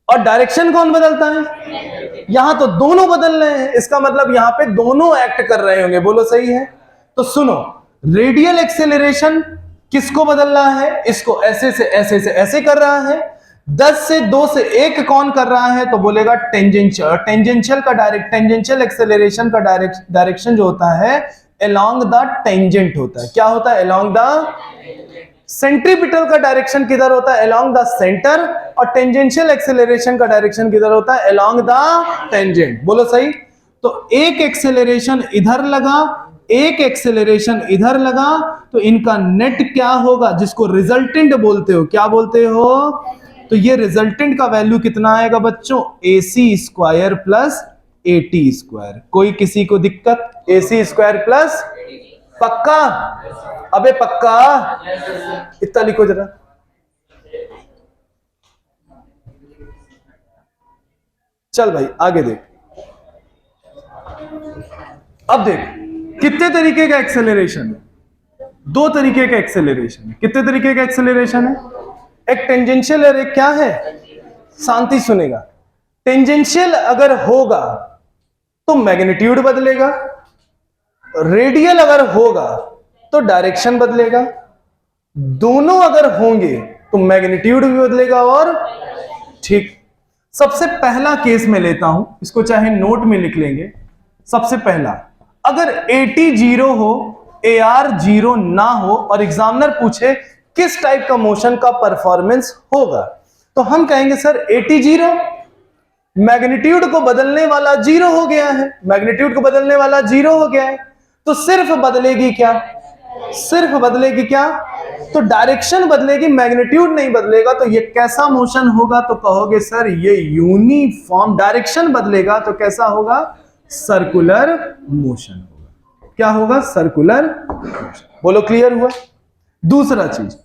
और डायरेक्शन कौन बदलता है। यहां तो दोनों बदल रहे हैं, इसका मतलब यहां पे दोनों एक्ट कर रहे होंगे। बोलो सही है। तो सुनो, रेडियल एक्सेलरेशन किसको बदल रहा है, इसको ऐसे से ऐसे से ऐसे कर रहा है। 10 से 2 से 1 कौन कर रहा है, तो बोलेगा टेंजेंशियल। टेंजेंशियल का टेंजेंशियल एक्सेलरेशन का डायरेक्शन जो होता है अलोंग द टेंजेंट होता है। क्या होता है, अलोंग द। सेंट्रीपिटल का डायरेक्शन किधर होता है, अलोंग द सेंटर। और टेंजेंशियल एक्सेलरेशन का डायरेक्शन किधर होता है, अलोंग द टेंजेंट। बोलो सही। तो एक एक्सेलरेशन इधर लगा, एक एक्सेलरेशन इधर लगा, तो इनका नेट क्या होगा, जिसको रिजल्टेंट बोलते हो। क्या बोलते हो, तो ये रिजल्टेंट का वैल्यू कितना आएगा बच्चों, AC square plus AT square. कोई किसी को दिक्कत, AC स्क्वायर प्लस, पक्का, अबे पक्का, इतना लिखो जरा। चल भाई आगे देख। अब देख कितने तरीके का एक्सेलरेशन है, 2 तरीके का एक्सेलरेशन है। कितने तरीके का एक्सेलरेशन है, एक टेंजेंशियल और एक क्या है, शांति सुनेगा। टेंजेंशियल अगर होगा तो मैग्नीट्यूड बदलेगा, रेडियल अगर होगा तो डायरेक्शन बदलेगा, दोनों अगर होंगे तो मैग्नीट्यूड भी बदलेगा। और ठीक, सबसे पहला केस में लेता हूं, इसको चाहे नोट में लिख लेंगे। सबसे पहला, अगर AT 0 हो, AR 0 ना हो, और एग्जामिनर पूछे किस टाइप का मोशन का परफॉर्मेंस होगा, तो हम कहेंगे सर AT 0, मैग्नीट्यूड को बदलने वाला 0 हो गया है, मैग्नीट्यूड को बदलने वाला 0 हो गया है, तो सिर्फ बदलेगी क्या, सिर्फ बदलेगी क्या, तो डायरेक्शन बदलेगी, मैग्नीट्यूड नहीं बदलेगा। तो ये कैसा मोशन होगा, तो कहोगे सर ये यूनिफॉर्म। डायरेक्शन बदलेगा तो कैसा होगा, सर्कुलर मोशन होगा। क्या होगा, सर्कुलर मोशन। बोलो क्लियर हुआ। दूसरा चीज,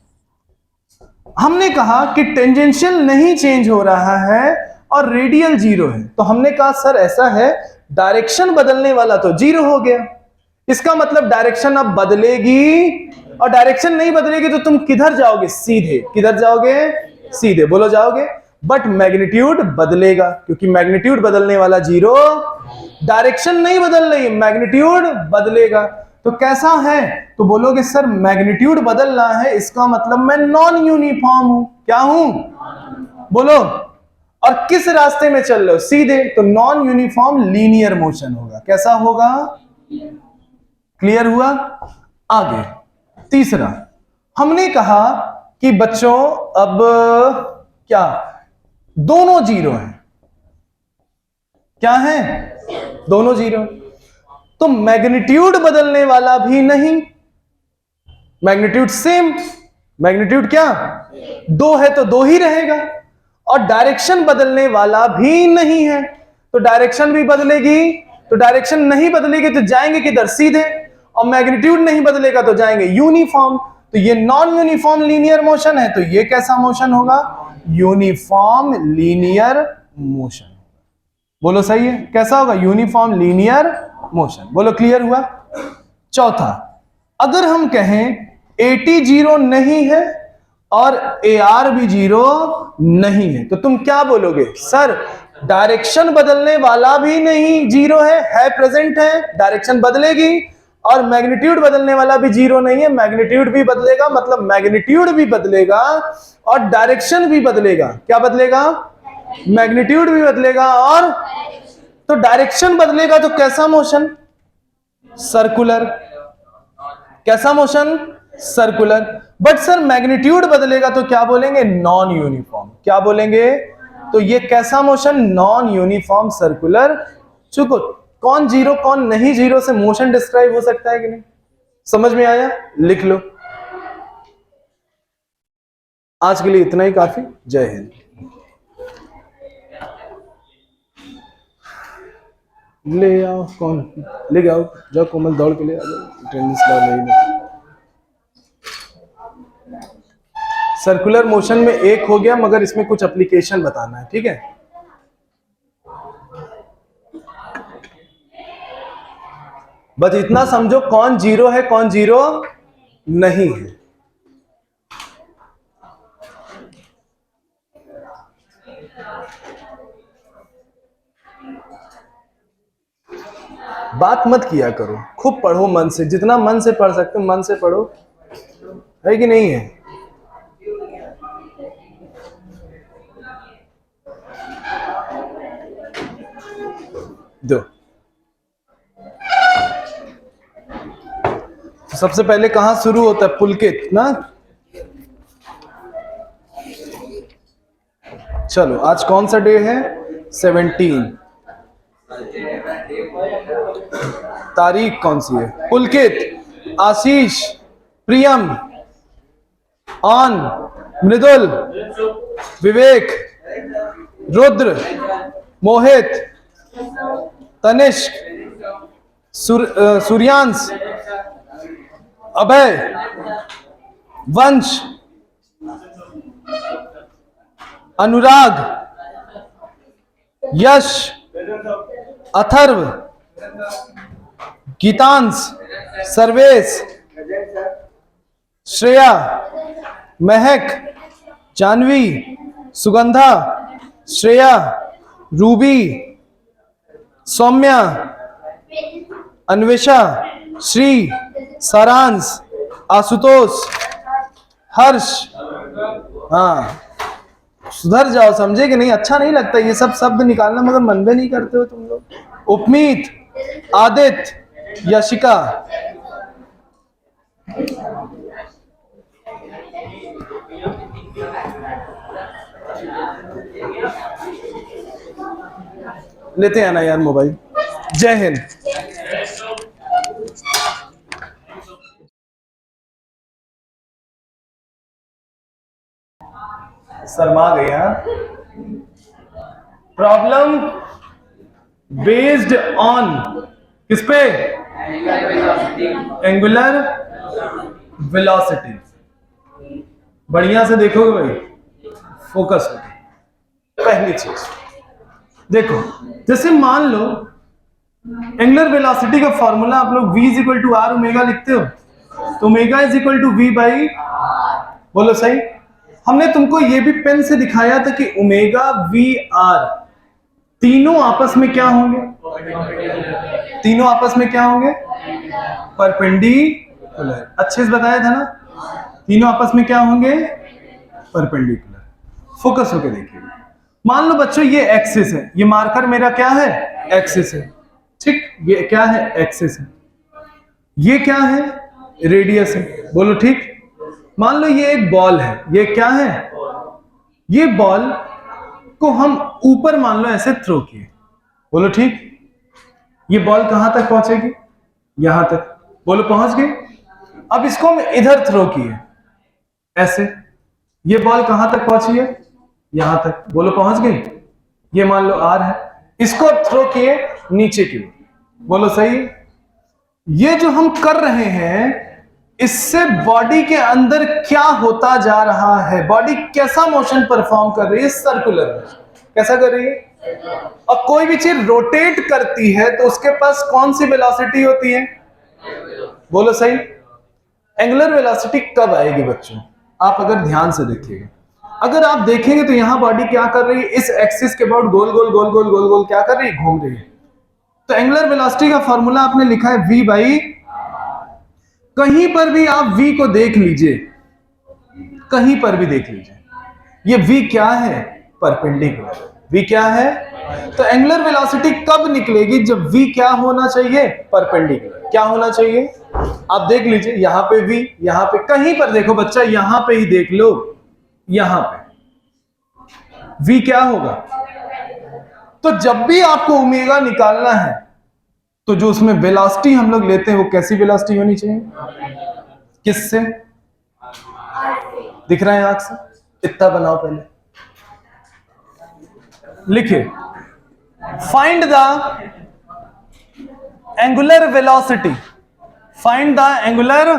हमने कहा कि टेंजेंशियल नहीं चेंज हो रहा है और रेडियल 0 है, तो हमने कहा सर ऐसा है, डायरेक्शन बदलने वाला तो 0 हो गया, इसका मतलब डायरेक्शन अब बदलेगी, और डायरेक्शन नहीं बदलेगी तो तुम किधर जाओगे, सीधे। किधर जाओगे, सीधे। बोलो जाओगे। बट मैग्नीट्यूड बदलेगा, क्योंकि मैग्नीट्यूड बदलने वाला 0, डायरेक्शन नहीं बदल रही, मैग्नीट्यूड बदलेगा। तो कैसा है, तो बोलोगे सर मैग्नीट्यूड बदल रहा है, इसका मतलब मैं नॉन यूनिफॉर्म हूं। क्या हूं, बोलो। और किस रास्ते में चल रहे हो, सीधे, तो नॉन यूनिफॉर्म लीनियर मोशन होगा। कैसा होगा, क्लियर हुआ। आगे तीसरा, हमने कहा कि बच्चों अब क्या, दोनों 0 हैं। क्या है, दोनों 0, तो मैग्नीट्यूड बदलने वाला भी नहीं, मैग्नीट्यूड सेम, मैग्नीट्यूड क्या, 2 है तो 2 ही रहेगा। और डायरेक्शन बदलने वाला भी नहीं है। तो डायरेक्शन भी बदलेगी, तो डायरेक्शन नहीं बदलेगी तो जाएंगे किधर, सीधे, और मैग्नीट्यूड नहीं बदलेगा तो जाएंगे यूनिफॉर्म। तो ये नॉन यूनिफॉर्म लीनियर मोशन है, तो ये कैसा मोशन होगा, यूनिफॉर्म लीनियर मोशन। बोलो सही है, कैसा होगा, यूनिफॉर्म लीनियर मोशन। बोलो क्लियर हुआ। चौथा, अगर हम कहें AT 0 नहीं है और AR भी 0 नहीं है, तो तुम क्या बोलोगे, सर डायरेक्शन बदलने वाला भी नहीं 0 है प्रेजेंट है, डायरेक्शन बदलेगी, और मैग्नीट्यूड बदलने वाला भी 0 नहीं है, मैग्नीट्यूड भी बदलेगा, मतलब मैग्नीट्यूड भी बदलेगा और डायरेक्शन भी बदलेगा। क्या बदलेगा, मैग्नीट्यूड भी बदलेगा और, तो डायरेक्शन बदलेगा तो कैसा मोशन, सर्कुलर। कैसा motion, circular. But sir magnitude बदलेगा तो क्या बोलेंगे, नॉन यूनिफॉर्म। क्या बोलेंगे, तो ये कैसा मोशन, नॉन यूनिफॉर्म सर्कुलर। चुको, कौन जीरो कौन नहीं जीरो से मोशन डिस्क्राइब हो सकता है कि नहीं, समझ में आया, लिख लो। आज के लिए इतना ही काफी। जय हिंद। ले आओ, कौन ले आओ, जाओ कोमल दौड़ के ले आ जाओ, अटेंडेंस ला नहीं। सर्कुलर मोशन में एक हो गया, मगर इसमें कुछ एप्लीकेशन बताना है, ठीक है। बस इतना समझो, कौन जीरो है कौन जीरो नहीं है। बात मत किया करो, खूब पढ़ो मन से, जितना मन से पढ़ सकते हो मन से पढ़ो, है कि नहीं है। दो, तो सबसे पहले कहां शुरू होता है, पुलकित ना। चलो आज कौन सा डे है, 17। तारीख कौन सी है, पुलकित, आशीष, प्रियम, ऑन, मृदुल, विवेक, रुद्र, मोहित, तनिष्क, सूर्यांश, अभय, वंश, अनुराग, यश, अथर्व, गीतांश, सर्वेश, श्रेया, महक, जानवी, सुगंधा, श्रेया, रूबी, सौम्या, अन्वेषा, श्री, सारांश, आशुतोष, हर्ष। हाँ सुधर जाओ, समझे कि नहीं, अच्छा नहीं लगता ये सब शब्द निकालना, मगर मन में नहीं करते हो तुम लोग। उपमीत, आदित्य, यशिका। लेते हैं ना यार मोबाइल। जय हिंद। शर्मा गया। प्रॉब्लम बेस्ड ऑन किस पे, एंगुलर वेलोसिटी। बढ़िया से देखोगे भाई, फोकस हो। पहली चीज देखो, जैसे मान लो एंगुलर वेलोसिटी का फॉर्मूला आप लोग v is equal to R omega लिखते हो, तो omega is equal to v by, बोलो सही। हमने तुमको ये भी पेन से दिखाया था कि ओमेगा वी आर तीनों आपस में क्या होंगे, तीनों आपस में क्या होंगे, परपेंडिकुलर। अच्छे से बताया था ना, तीनों आपस में क्या होंगे, परपेंडिकुलर। फोकस होके देखिए। मान लो बच्चों ये एक्सिस है, ये मार्कर मेरा क्या है, एक्सिस है, ठीक, ये क्या है, एक्सिस है। ये क्या है, रेडियस है, बोलो ठीक। मान लो ये एक बॉल है, ये क्या है, ये बॉल को हम ऊपर मान लो ऐसे थ्रो किए, बोलो ठीक। ये बॉल कहां तक पहुंचेगी, यहां तक, बोलो पहुंच गई। अब इसको हम इधर थ्रो किए ऐसे, ये बॉल कहां तक पहुंची है, यहां तक, बोलो पहुंच गई। ये मान लो r है, इसको थ्रो किए नीचे की ओर, बोलो सही है। ये जो हम कर रहे हैं इससे बॉडी के अंदर क्या होता जा रहा है, बॉडी कैसा मोशन परफॉर्म कर रही है, सर्कुलर मोशन कैसा कर रही है। और कोई भी चीज रोटेट करती है तो उसके पास कौन सी वेलोसिटी होती है, बोलो सही। एंगुलर वेलोसिटी कब आएगी बच्चों, आप अगर ध्यान से देखिएगा, अगर आप देखेंगे तो यहां बॉडी क्या कर रही है, इस एक्सिस के अबाउट गोल गोल गोल गोल गोल गोल क्या कर रही है, घूम रही है। तो एंगुलर वेलोसिटी का फॉर्मूला आपने लिखा है v बाई, कहीं पर भी आप v को देख लीजिए, कहीं पर भी देख लीजिए, ये v क्या है, परपेंडिकुलर। v क्या है, तो एंगुलर वेलोसिटी कब निकलेगी, जब v क्या होना चाहिए, परपेंडिकुलर। क्या होना चाहिए, आप देख लीजिए, यहां पे v, यहां पे, कहीं पर देखो बच्चा, यहां पे ही देख लो, यहां पे v क्या होगा। तो जब भी आपको ओमेगा निकालना है तो जो उसमें वेलोसिटी हम लोग लेते हैं वो कैसी वेलोसिटी होनी चाहिए, किससे, दिख रहा है आंख से, इतना बनाओ पहले, लिखिए find the angular velocity, find the angular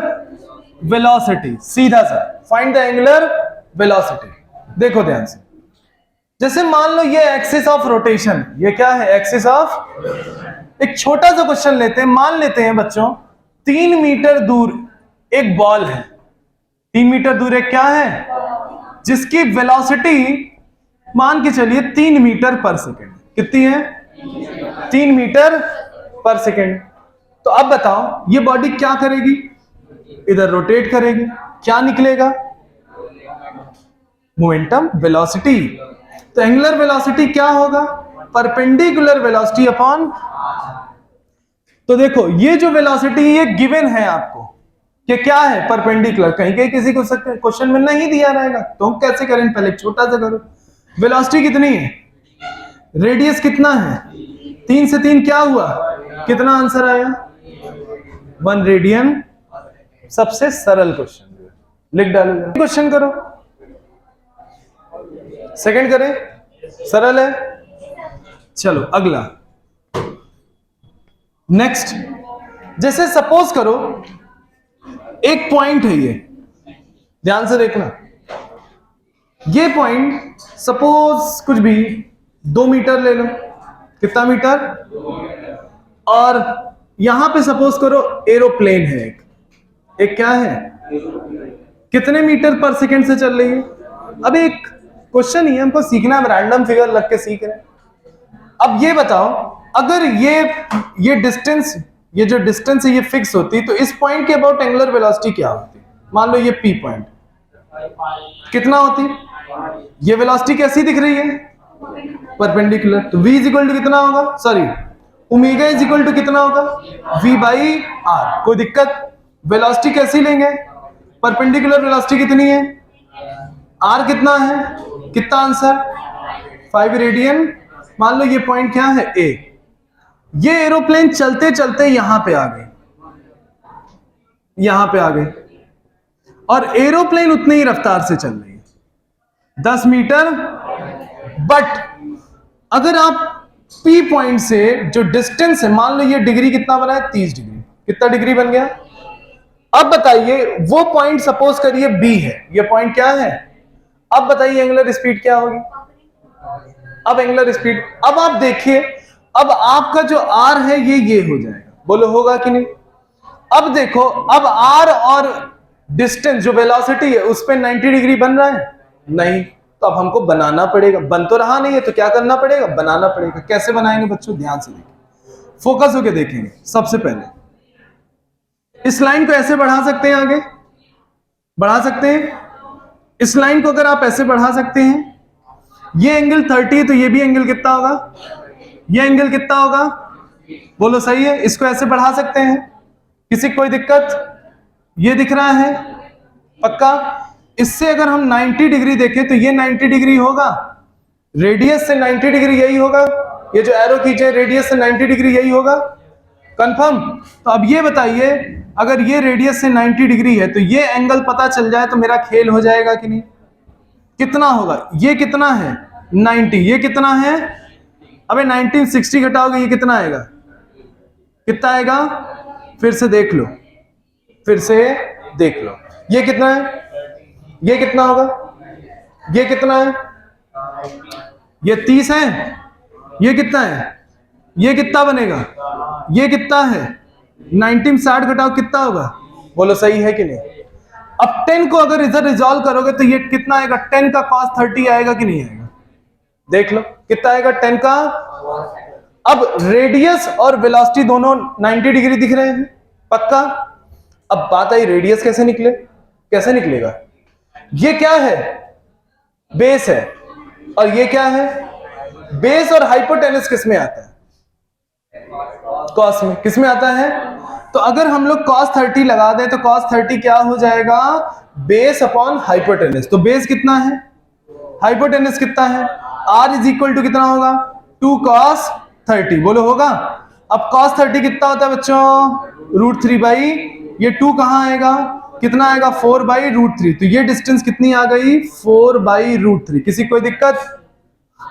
velocity, सीधा सा फाइंड द एंगुलर वेलोसिटी। देखो ध्यान से, जैसे मान लो ये एक्सिस ऑफ रोटेशन, ये क्या है, एक्सिस ऑफ, एक छोटा सा क्वेश्चन लेते हैं, मान लेते हैं बच्चों 3 मीटर दूर एक बॉल है, 3 मीटर दूर एक क्या है, जिसकी वेलोसिटी मान के चलिए 3 मीटर पर सेकेंड, कितनी है, 3 मीटर पर सेकेंड। तो अब बताओ ये बॉडी क्या करेगी, इधर रोटेट करेगी, क्या निकलेगा, मोमेंटम वेलोसिटी। तो एंगुलर वेलोसिटी क्या होगा, परपेंडिकुलर वेलोसिटी अपॉन। तो देखो ये जो वेलोसिटी ये गिवन है आपको कि क्या है, परपेंडिकुलर, कहीं कहीं किसी को क्वेश्चन में नहीं दिया रहेगा, तो हम कैसे करें, पहले छोटा सा करो, वेलोसिटी कितनी है, रेडियस कितना है, 3 से 3 क्या हुआ, कितना आंसर आया, 1 रेडियन। सबसे सरल क्वेश्चन, लिख डालो, क्वेश्चन करो, सेकंड करें, सरल है। चलो अगला, नेक्स्ट, जैसे सपोज करो एक पॉइंट है, ये ध्यान से देखना, ये पॉइंट सपोज कुछ भी 2 मीटर ले लो, कितना मीटर, और यहां पे सपोज करो एरोप्लेन है, एक क्या है, कितने मीटर पर सेकंड से चल रही है। अब एक क्वेश्चन ही है, हमको सीखना है, रैंडम फिगर लग के सीख रहे हैं। अब ये बताओ, अगर ये डिस्टेंस, ये जो डिस्टेंस है ये फिक्स होती तो इस पॉइंट के अबाउट एंगुलर वेलोसिटी क्या होती, मान लो ये P पॉइंट कितना होती, ये वेलोसिटी कैसी दिख रही है, परपेंडिकुलर। तो v इज इक्वल टू कितना होगा, sorry omega is equal to कितना होगा, v बाई r। कोई दिक्कत, वेलोसिटी कैसी लेंगे, परपेंडिकुलर वेलोसिटी कितनी है, r कितना है, कितना आंसर, 5 रेडियन। मान लो ये पॉइंट क्या है A, ये एरोप्लेन चलते चलते यहां पे आ गई, यहां पे आ गई, और एरोप्लेन उतनी ही रफ्तार से चल रही है 10 मीटर। बट अगर आप P पॉइंट से जो डिस्टेंस है, मान लो ये डिग्री कितना बना है, 30 डिग्री, कितना डिग्री बन गया। अब बताइए वो पॉइंट सपोज करिए B है, ये पॉइंट क्या है, अब बताइए एंगुलर स्पीड क्या होगी, अब एंगुलर स्पीड, अब आप देखिए, अब आपका जो r है ये हो जाएगा, बोलो होगा कि नहीं। अब देखो, अब r और डिस्टेंस जो वेलोसिटी है उस पे 90 डिग्री बन रहा है, नहीं, तो अब हमको बनाना पड़ेगा, बन तो रहा नहीं है, तो क्या करना पड़ेगा, बनाना पड़ेगा। कैसे बनाएंगे बच्चों, ध्यान से देखिए, फोकस होके देखेंगे। सबसे पहले इस लाइन को ऐसे बढ़ा सकते हैं, आगे बढ़ा सकते हैं, इस लाइन को अगर आप ऐसे बढ़ा सकते हैं, ये एंगल 30 तो ये भी एंगल कितना होगा, ये एंगल कितना होगा, बोलो सही है। इसको ऐसे बढ़ा सकते हैं, किसी कोई दिक्कत, ये दिख रहा है पक्का। इससे अगर हम 90 डिग्री देखें तो ये 90 डिग्री होगा, रेडियस से 90 डिग्री यही होगा, ये जो एरो खींचे रेडियस से 90 डिग्री यही होगा, कंफर्म। तो अब ये बताइए, अगर ये रेडियस से 90 डिग्री है तो ये एंगल पता चल जाए तो मेरा खेल हो जाएगा कि नहीं, कितना होगा? ये कितना है? 90। ये कितना है? अबे 1960 घटाओगे ये कितना आएगा? कितना आएगा? फिर से देख लो, फिर से देख लो। ये कितना है? ये कितना होगा? ये कितना है? ये 30 है। ये कितना है? ये कितना बनेगा? ये कितना है? 1960 घटाओ कितना होगा? बोलो सही है कि नहीं? अब 10 को अगर इधर रिजॉल्व करोगे तो ये कितना आएगा? 10 का cos 30 आएगा कि नहीं आएगा? देख लो कितना आएगा 10 का। अब रेडियस और वेलोसिटी दोनों 90 डिग्री दिख रहे हैं, पक्का। अब बात आई रेडियस कैसे निकले, कैसे निकलेगा? ये क्या है? बेस है। और ये क्या है? बेस। और हाइपोटेनस किस में आता है? कॉस में। किस में आता है? तो अगर हम लोग cos 30 लगा दें तो cos 30 क्या हो जाएगा? Base upon hypotenuse. तो बेस कितना है? हाइपोटेनस कितना है? r इज इक्वल टू कितना होगा? 2 cos 30। बोलो होगा? अब cos 30 कितना होता है बच्चों? √3 ये 2 कहां आएगा? कितना आएगा? 4/√3। तो ये डिस्टेंस कितनी आ गई? 4/√3। किसी कोई दिक्कत?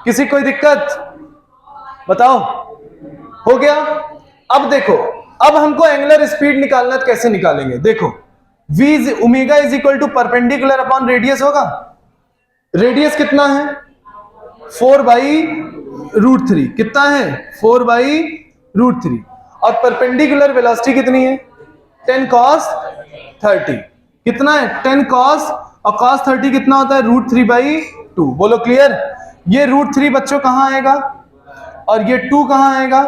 किसी कोई दिक्कत? बताओ। हो गया। अब देखो, अब हमको एंगुलर स्पीड निकालना है, कैसे निकालेंगे? देखो, omega is equal to perpendicular upon radius होगा। रेडियस कितना है? 4/√3। कितना है? 4/√3। और परपेंडिकुलर वेलोसिटी कितनी है? 10 cos 30। कितना है? 10 cos, और cos 30 कितना होता है? √3/2। बोलो क्लियर? ये √3 बच्चों कहां आएगा और ये 2 कहां आएगा?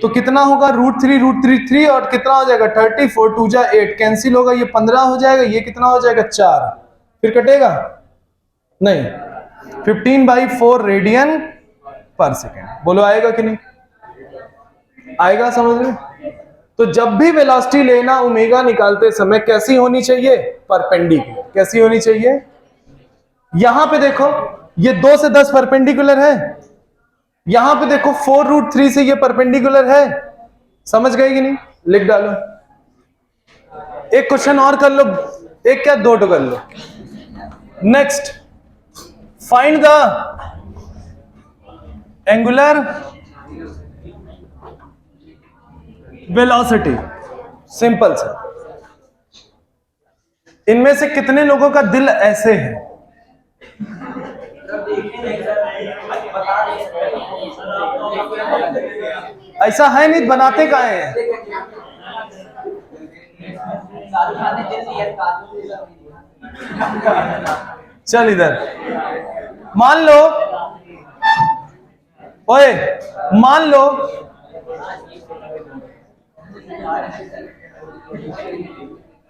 तो कितना होगा? √3 और कितना हो जाएगा? 30। 4 2 जा 8 कैंसिल होगा, ये 15 हो जाएगा। ये कितना हो जाएगा? 4। फिर कटेगा नहीं। 15/4 रेडियन पर सेकेंड। बोलो आएगा कि नहीं आएगा? समझ में? तो जब भी वेलोसिटी लेना ओमेगा निकालते समय कैसी होनी चाहिए? परपेंडिकुलर। कैसी होनी चाहिए? यहां पे देखो, ये 2 से 10 परपेंडिकुलर है। यहां पे देखो 4√3 से ये परपेंडिकुलर है। समझ गए कि नहीं? लिख डालो। एक क्वेश्चन और कर लो, एक क्या 2 तो कर लो। Next, find the angular velocity. Simple सा। इनमें से कितने लोगों का दिल ऐसे है? ऐसा है नहीं, बनाते काहे हैं? चल इधर मान लो, ओए मान लो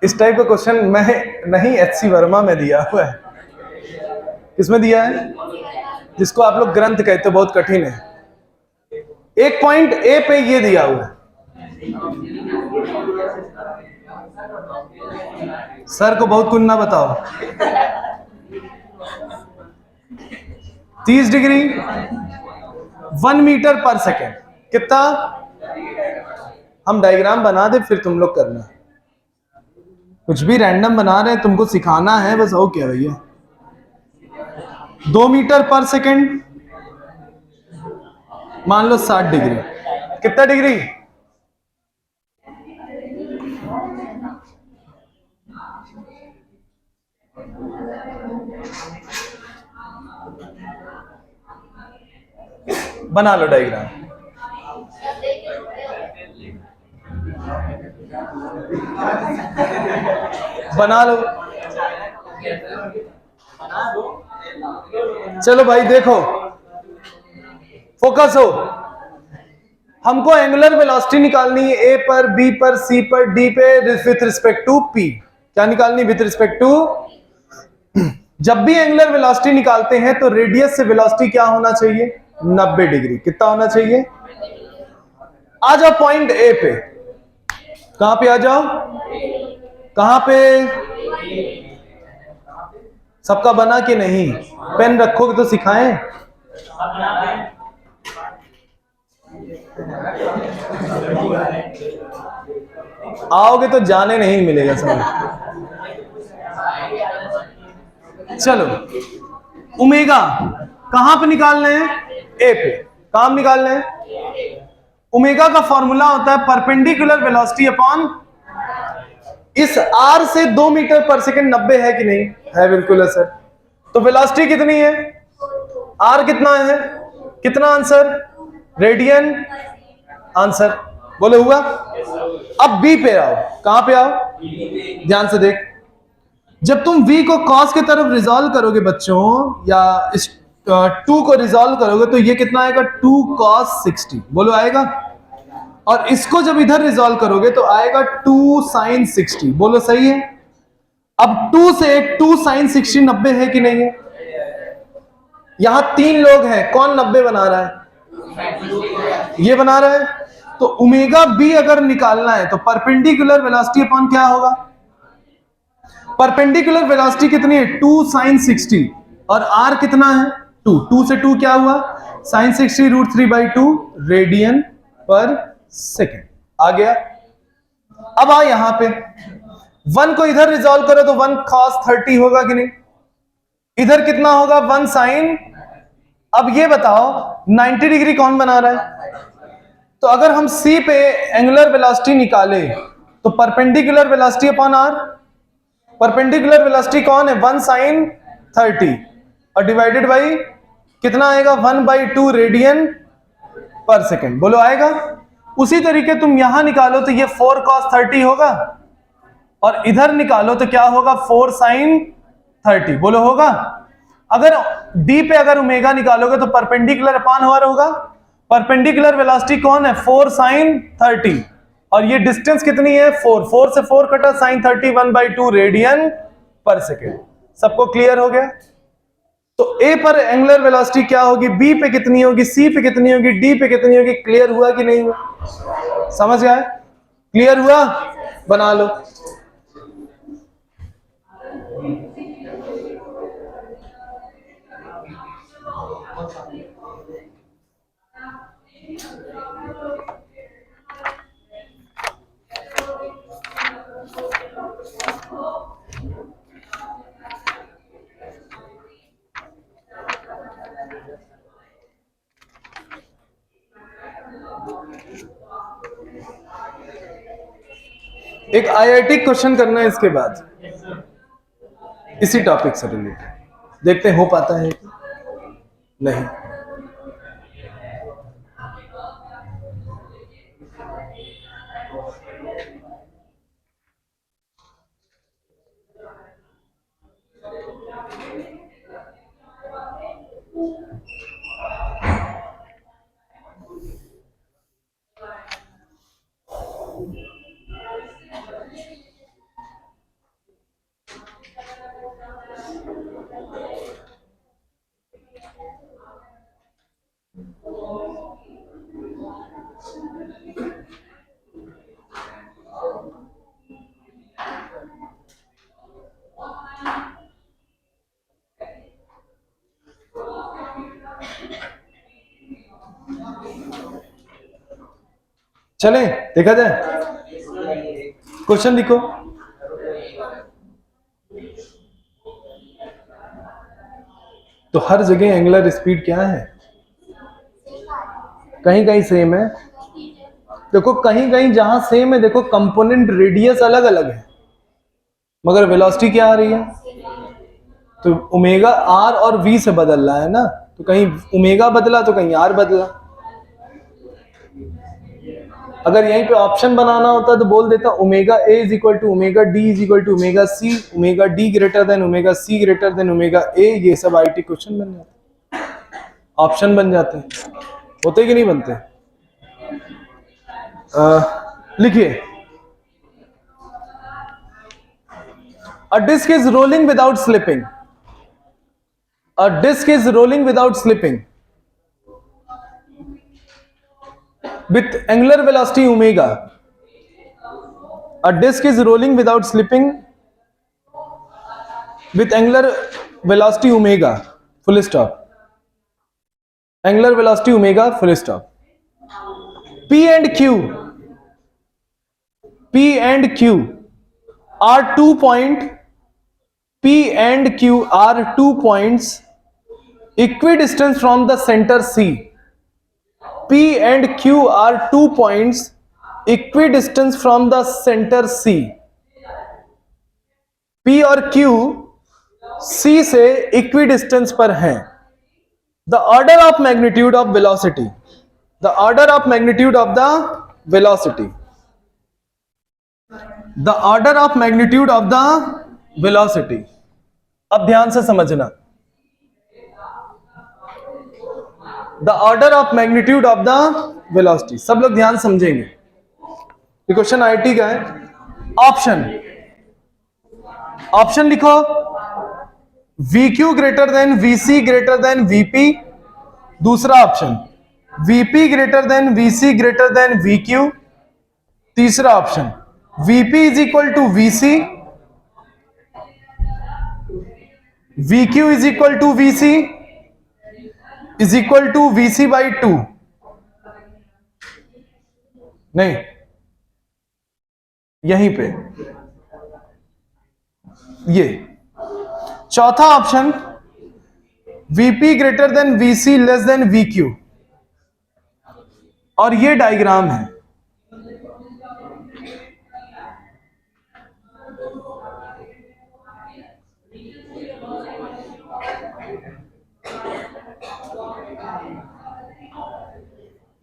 इस टाइप का क्वेश्चन मैं नहीं HC वर्मा में दिया हुआ है। किसमें दिया है? जिसको आप लोग ग्रंथ कहते हो, बहुत कठिन है। एक पॉइंट ए पे ये दिया हुआ है। सर को बहुत कुछ ना बताओ। 30 डिग्री 1 मीटर पर सेकेंड। कितना? हम डायग्राम बना दे फिर तुम लोग करना। कुछ भी रैंडम बना रहे हैं, तुमको सिखाना है बस। हो क्या भैया? 2 मीटर पर सेकेंड मान लो 60 डिग्री। कितना डिग्री? बना लो डायग्राम। बना लो। चलो भाई देखो, फोकस हो। हमको एंगुलर वेलोसिटी निकालनी है ए पर, बी पर, सी पर, डी पे विथ रिस्पेक्ट टू पी। क्या निकालनी? With respect to. जब भी एंगुलर वेलोसिटी निकालते हैं तो रेडियस से वेलोसिटी क्या होना चाहिए? 90 डिग्री। कितना होना चाहिए? आ जाओ पॉइंट ए पे। कहां पे आ जाओ? कहां पे? सबका बना कि नहीं? पेन रखोगे तो सिखाएं। आओगे तो जाने नहीं मिलेगा। समझ? चलो ओमेगा कहां पे निकालने हैं? ए पे। कहां निकालने हैं? ओमेगा का फॉर्मूला होता है परपेंडिकुलर वेलोसिटी अपॉन इस आर से 2 मीटर पर सेकेंड 90 है कि नहीं है? बिल्कुल है सर। तो वेलोसिटी कितनी है? आर कितना है? कितना आंसर? Radian answer. बोले हुआ। अब बी पे आओ। कहां पे आओ? ध्यान से देख। जब तुम v को cos की तरफ रिजॉल्व करोगे बच्चों, या इस 2 को रिजॉल्व करोगे, तो ये कितना आएगा? 2 cos 60। बोलो आएगा। और इसको जब इधर रिजॉल्व करोगे तो आएगा 2 sin 60। बोलो सही है। अब 2 से 2 sin 60 90 है कि नहीं है? यहां 3 लोग हैं, कौन 90 बना रहा है? ये बना रहा है। तो ओमेगा बी अगर निकालना है तो परपेंडिकुलर वेलोसिटी अपॉन क्या होगा? परपेंडिकुलर वेलोसिटी कितनी है? 2 sin 60। और आर कितना है? 2। 2 से 2 क्या हुआ? sin 60 √3/2 रेडियन पर सेकेंड। आ गया। अब आ यहां पे 1 को इधर रिजॉल्व करो तो 1 cos 30 होगा कि नहीं? इधर कितना होगा? 1 sin। अब ये बताओ 90 डिग्री कौन बना रहा है? तो अगर हम C पे एंगुलर वेलोसिटी निकाले तो perpendicular velocity upon R, perpendicular velocity कौन है? 1 sin 30 और डिवाइडेड बाई कितना आएगा? 1/2 रेडियन पर सेकेंड। बोलो आएगा। उसी तरीके तुम यहां निकालो तो ये 4 cos 30 होगा, और इधर निकालो तो क्या होगा? 4 sin 30। बोलो होगा। अगर डी पे अगर ओमेगा निकालोगे तो परपेंडिकुलर अपॉन आर होगा। परपेंडिकुलर वेलोसिटी कौन है? 4 sin 30। और ये डिस्टेंस कितनी है? 4। 4 से 4 कटा, sin 30 1/2 रेडियन पर सेकेंड। सबको क्लियर हो गया? तो ए पर एंगुलर वेलोसिटी क्या होगी? बी पे कितनी होगी? सी पे कितनी होगी? डी पे कितनी होगी? क्लियर हुआ कि नहीं हुआ? समझ गए? क्लियर हुआ? बना लो। एक आईआईटी क्वेश्चन करना है इसके बाद, इसी टॉपिक से रिलेटेड। देखते हैं हो पाता है कि नहीं। चले देखा जाए। क्वेश्चन लिखो। तो हर जगह एंगुलर स्पीड क्या है? कहीं कहीं सेम है। देखो कहीं कहीं जहां सेम है, देखो कंपोनेंट रेडियस अलग अलग है, मगर वेलोसिटी क्या आ रही है? तो ओमेगा आर और वी से बदल रहा है ना। तो कहीं ओमेगा बदला तो कहीं आर बदला। अगर यहीं पे ऑप्शन बनाना होता तो बोल देता omega A is equal to omega D is equal to omega C, omega D greater than omega C greater than omega A. ये सब आईटी क्वेश्चन बन जाते, ऑप्शन बन जाते हैं। होते कि नहीं बनते? लिखिए। A disc is rolling without slipping. A disc is rolling without slipping with angular velocity omega. A disk is rolling without slipping with angular velocity omega, full stop. Angular velocity omega, full stop. P and Q are 2 point. P and Q are 2 points equidistant from the center C. P and Q are 2 points equidistant from the center C. P और Q C से equidistance पर हैं. The order of magnitude of velocity. The order of magnitude of the velocity. The order of magnitude of the velocity. अब ध्यान से समझना. The order of magnitude of the velocity. सब लोग ध्यान समझेंगे. ये क्वेश्चन आईटी का है. ऑप्शन लिखो. VQ greater than VC greater than VP. दूसरा option VP greater than VC greater than VQ. तीसरा option VP is equal to VC, VQ is equal to VC is equal to VC by 2. नहीं, यहीं पे ये चौथा option VP greater than VC less than VQ. और ये diagram है.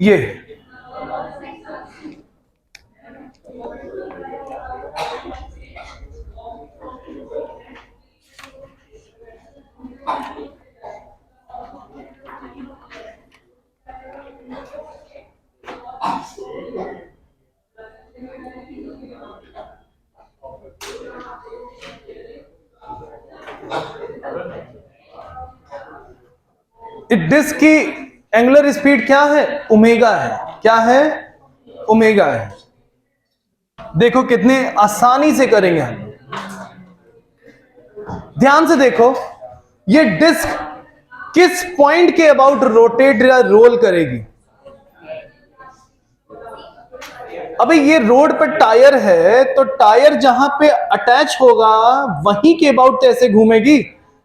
ये डिस्क की एंगुलर स्पीड क्या है? ओमेगा है. क्या है? ओमेगा है. देखो कितने आसानी से करेंगे हम. ध्यान से देखो, ये डिस्क किस पॉइंट के अबाउट रोटेट या रोल करेगी. अबे ये रोड पर टायर है, तो टायर जहां पे अटैच होगा वहीं के अबाउट ऐसे घूमेगी.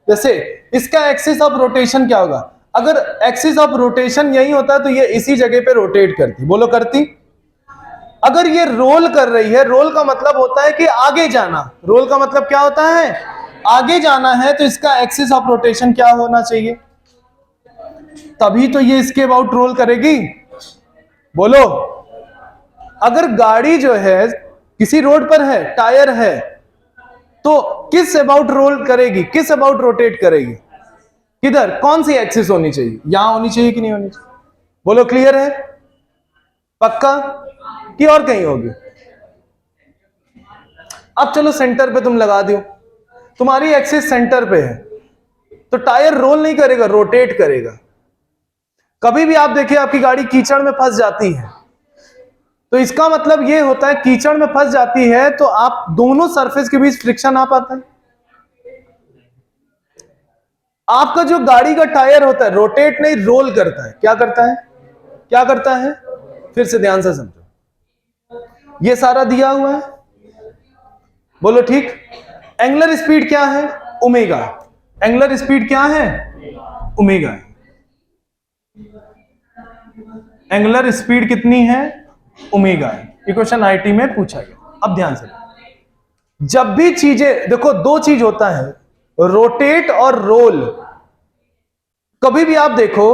जैसे इसका एक्सिस ऑफ रोटेशन क्या होगा? अगर एक्सिस ऑफ रोटेशन यही होता है तो ये इसी जगह पे रोटेट करती. बोलो करती. अगर ये रोल कर रही है, रोल का मतलब होता है कि आगे जाना. रोल का मतलब क्या होता है? आगे जाना है. तो इसका एक्सिस ऑफ रोटेशन क्या होना चाहिए? तभी तो ये इसके अबाउट रोल करेगी. बोलो. अगर गाड़ी जो है किसी रोड पर है, टायर है, तो किस अबाउट रोल करेगी? किस अबाउट रोटेट करेगी? किधर? कौन सी एक्सिस होनी चाहिए? यहां होनी चाहिए कि नहीं होनी चाहिए? बोलो. क्लियर है? पक्का कि और कहीं होगी? अब चलो सेंटर पे तुम लगा दो. तुम्हारी एक्सिस सेंटर पे है तो टायर रोल नहीं करेगा, रोटेट करेगा. कभी भी आप देखिए आपकी गाड़ी कीचड़ में फंस जाती है, तो इसका मतलब यह होता है कीचड़ में फंस जाती है तो आप दोनों सरफेस के बीच फ्रिक्शन आ पाता है. आपका जो गाड़ी का टायर होता है रोटेट नहीं, रोल करता है. क्या करता है? क्या करता है? फिर से ध्यान से समझो. ये सारा दिया हुआ है. बोलो ठीक. एंगुलर स्पीड क्या है? ओमेगा. एंगुलर स्पीड क्या है? ओमेगा. एंगुलर स्पीड कितनी है? ओमेगा. ये क्वेश्चन आईटी में पूछा गया. अब ध्यान से, जब भी चीजें देखो, दो चीज होता है, रोटेट और रोल. कभी भी आप देखो,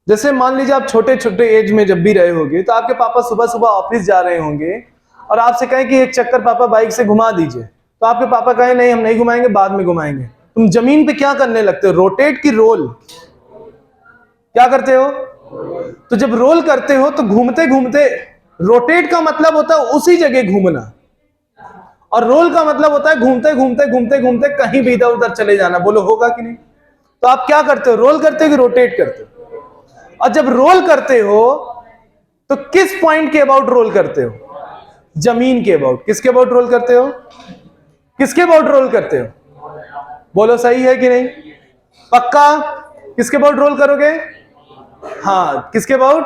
जैसे मान लीजिए आप छोटे छोटे एज में जब भी रहे होंगे तो आपके पापा सुबह सुबह ऑफिस जा रहे होंगे और आपसे कहें कि एक चक्कर पापा बाइक से घुमा दीजिए, तो आपके पापा कहें नहीं हम नहीं घुमाएंगे, बाद में घुमाएंगे. तुम जमीन पे क्या करने लगते हो? रोटेट की रोल? क्या करते हो? तो जब रोल करते हो तो घूमते घूमते, रोटेट का मतलब होता है उसी जगह घूमना, और रोल का मतलब होता है घूमते घूमते घूमते घूमते कहीं भी इधर उधर चले जाना. बोलो होगा कि नहीं? तो आप क्या करते हो? रोल करते हो कि रोटेट करते हो? और जब रोल करते हो तो किस पॉइंट के अबाउट रोल करते हो? जमीन के अबाउट. किसके अबाउट रोल करते हो? किसके अबाउट रोल करते हो? बोलो सही है कि नहीं? पक्का? किसके अबाउट रोल करोगे? हाँ, किसके अबाउट?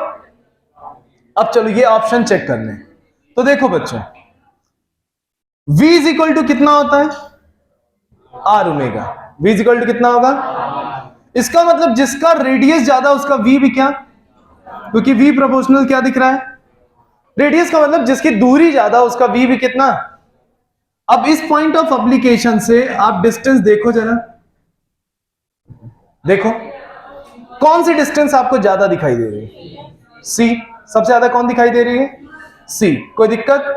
अब चलो ये ऑप्शन चेक कर लें. तो देखो बच्चों, V इज इक्वल टू कितना होता है? R omega. V is equal to कितना होगा? इसका मतलब जिसका रेडियस ज्यादा उसका v भी क्या, क्योंकि v प्रोपोर्शनल क्या दिख रहा है, रेडियस का मतलब जिसकी दूरी ज्यादा उसका v भी कितना। अब इस पॉइंट ऑफ एप्लीकेशन से आप डिस्टेंस देखो जरा, देखो कौन सी डिस्टेंस आपको ज्यादा दिखाई दे रही है, c, सबसे ज्यादा कौन दिखाई दे रही है, c, कोई दिक्कत।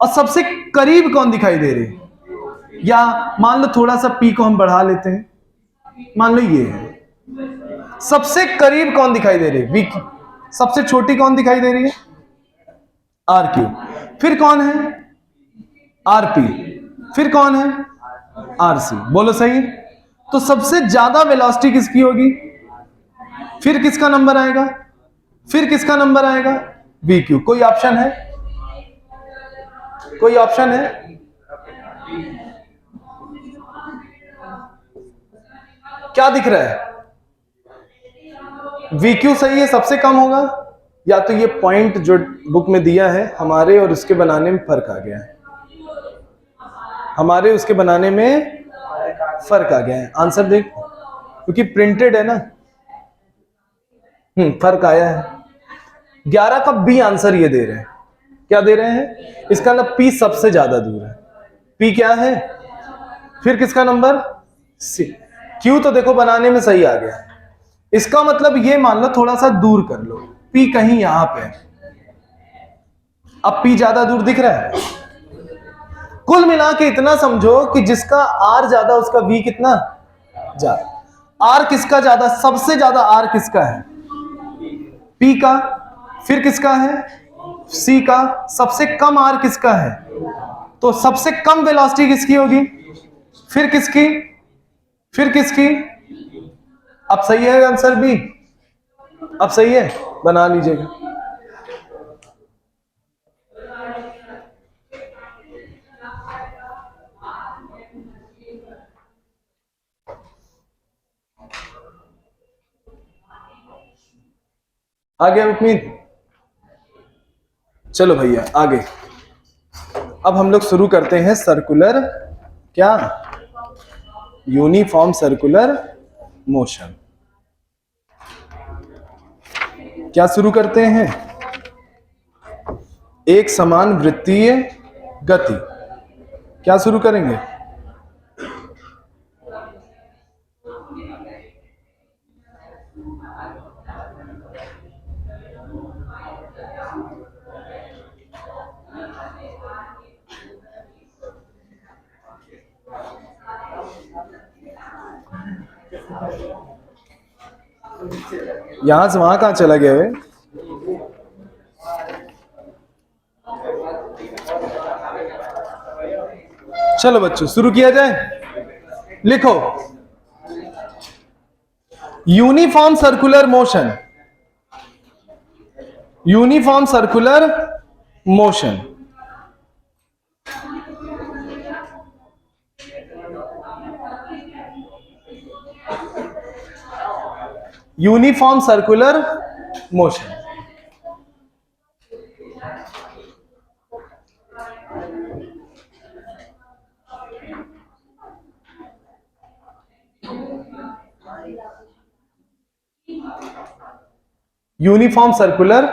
और सबसे करीब कौन दिखाई दे रही है, या मान लो थोड़ा सा p को हम बढ़ा लेते हैं, मान लो ये है, सबसे करीब कौन दिखाई दे रही है, v की, सबसे छोटी कौन दिखाई दे रही है, आर क्यू, फिर कौन है आर पी, फिर कौन है आर सी, बोलो सही। तो सबसे ज्यादा वेलोसिटी किसकी होगी, फिर किसका नंबर आएगा, फिर किसका नंबर आएगा, वी क्यू। कोई ऑप्शन है, कोई ऑप्शन है, क्या दिख रहा है, वी क्यू सही है, सबसे कम होगा, या तो ये पॉइंट जो बुक में दिया है हमारे और उसके बनाने में फर्क आ गया है, हमारे उसके बनाने में फर्क आ गया है, आंसर देख, क्योंकि प्रिंटेड है ना, फर्क आया है। 11 का बी आंसर ये दे रहे हैं, क्या दे रहे हैं, इसका मतलब पी सबसे ज्यादा दूर है, पी क्या है, फिर किसका नंबर, सी, क्यू तो देखो बनाने में सही आ गया, इसका मतलब ये मान लो थोड़ा सा दूर कर लो, पी कहीं यहां पे, अब पी ज्यादा दूर दिख रहा है। कुल मिला के इतना समझो कि जिसका आर ज्यादा उसका वी कितना ज्यादा, आर किसका ज्यादा, सबसे ज्यादा आर किसका है, पी का, फिर किसका है, सी का, सबसे कम आर किसका है, तो सबसे कम वेलोसिटी किसकी होगी, फिर किसकी, फिर किसकी, अब सही है आंसर बी, अब सही है, बना लीजिएगा। आ गया उम्मीद, चलो भैया आगे। अब हम लोग शुरू करते हैं सर्कुलर, क्या, यूनिफॉर्म सर्कुलर मोशन। क्या शुरू करते हैं, एक समान वृत्तीय गति, क्या शुरू करेंगे, यहां से वहां कहां चला गया है, चलो बच्चों शुरू किया जाए, लिखो uniform circular motion, uniform circular motion, uniform circular motion. Uniform circular,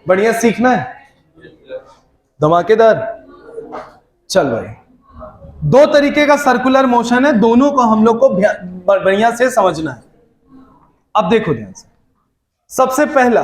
बढ़िया सीखना है, धमाकेदार। चल भाई, दो तरीके का सर्कुलर मोशन है, दोनों को हम लोग को बढ़िया से समझना है। अब देखो ध्यान से, सबसे पहला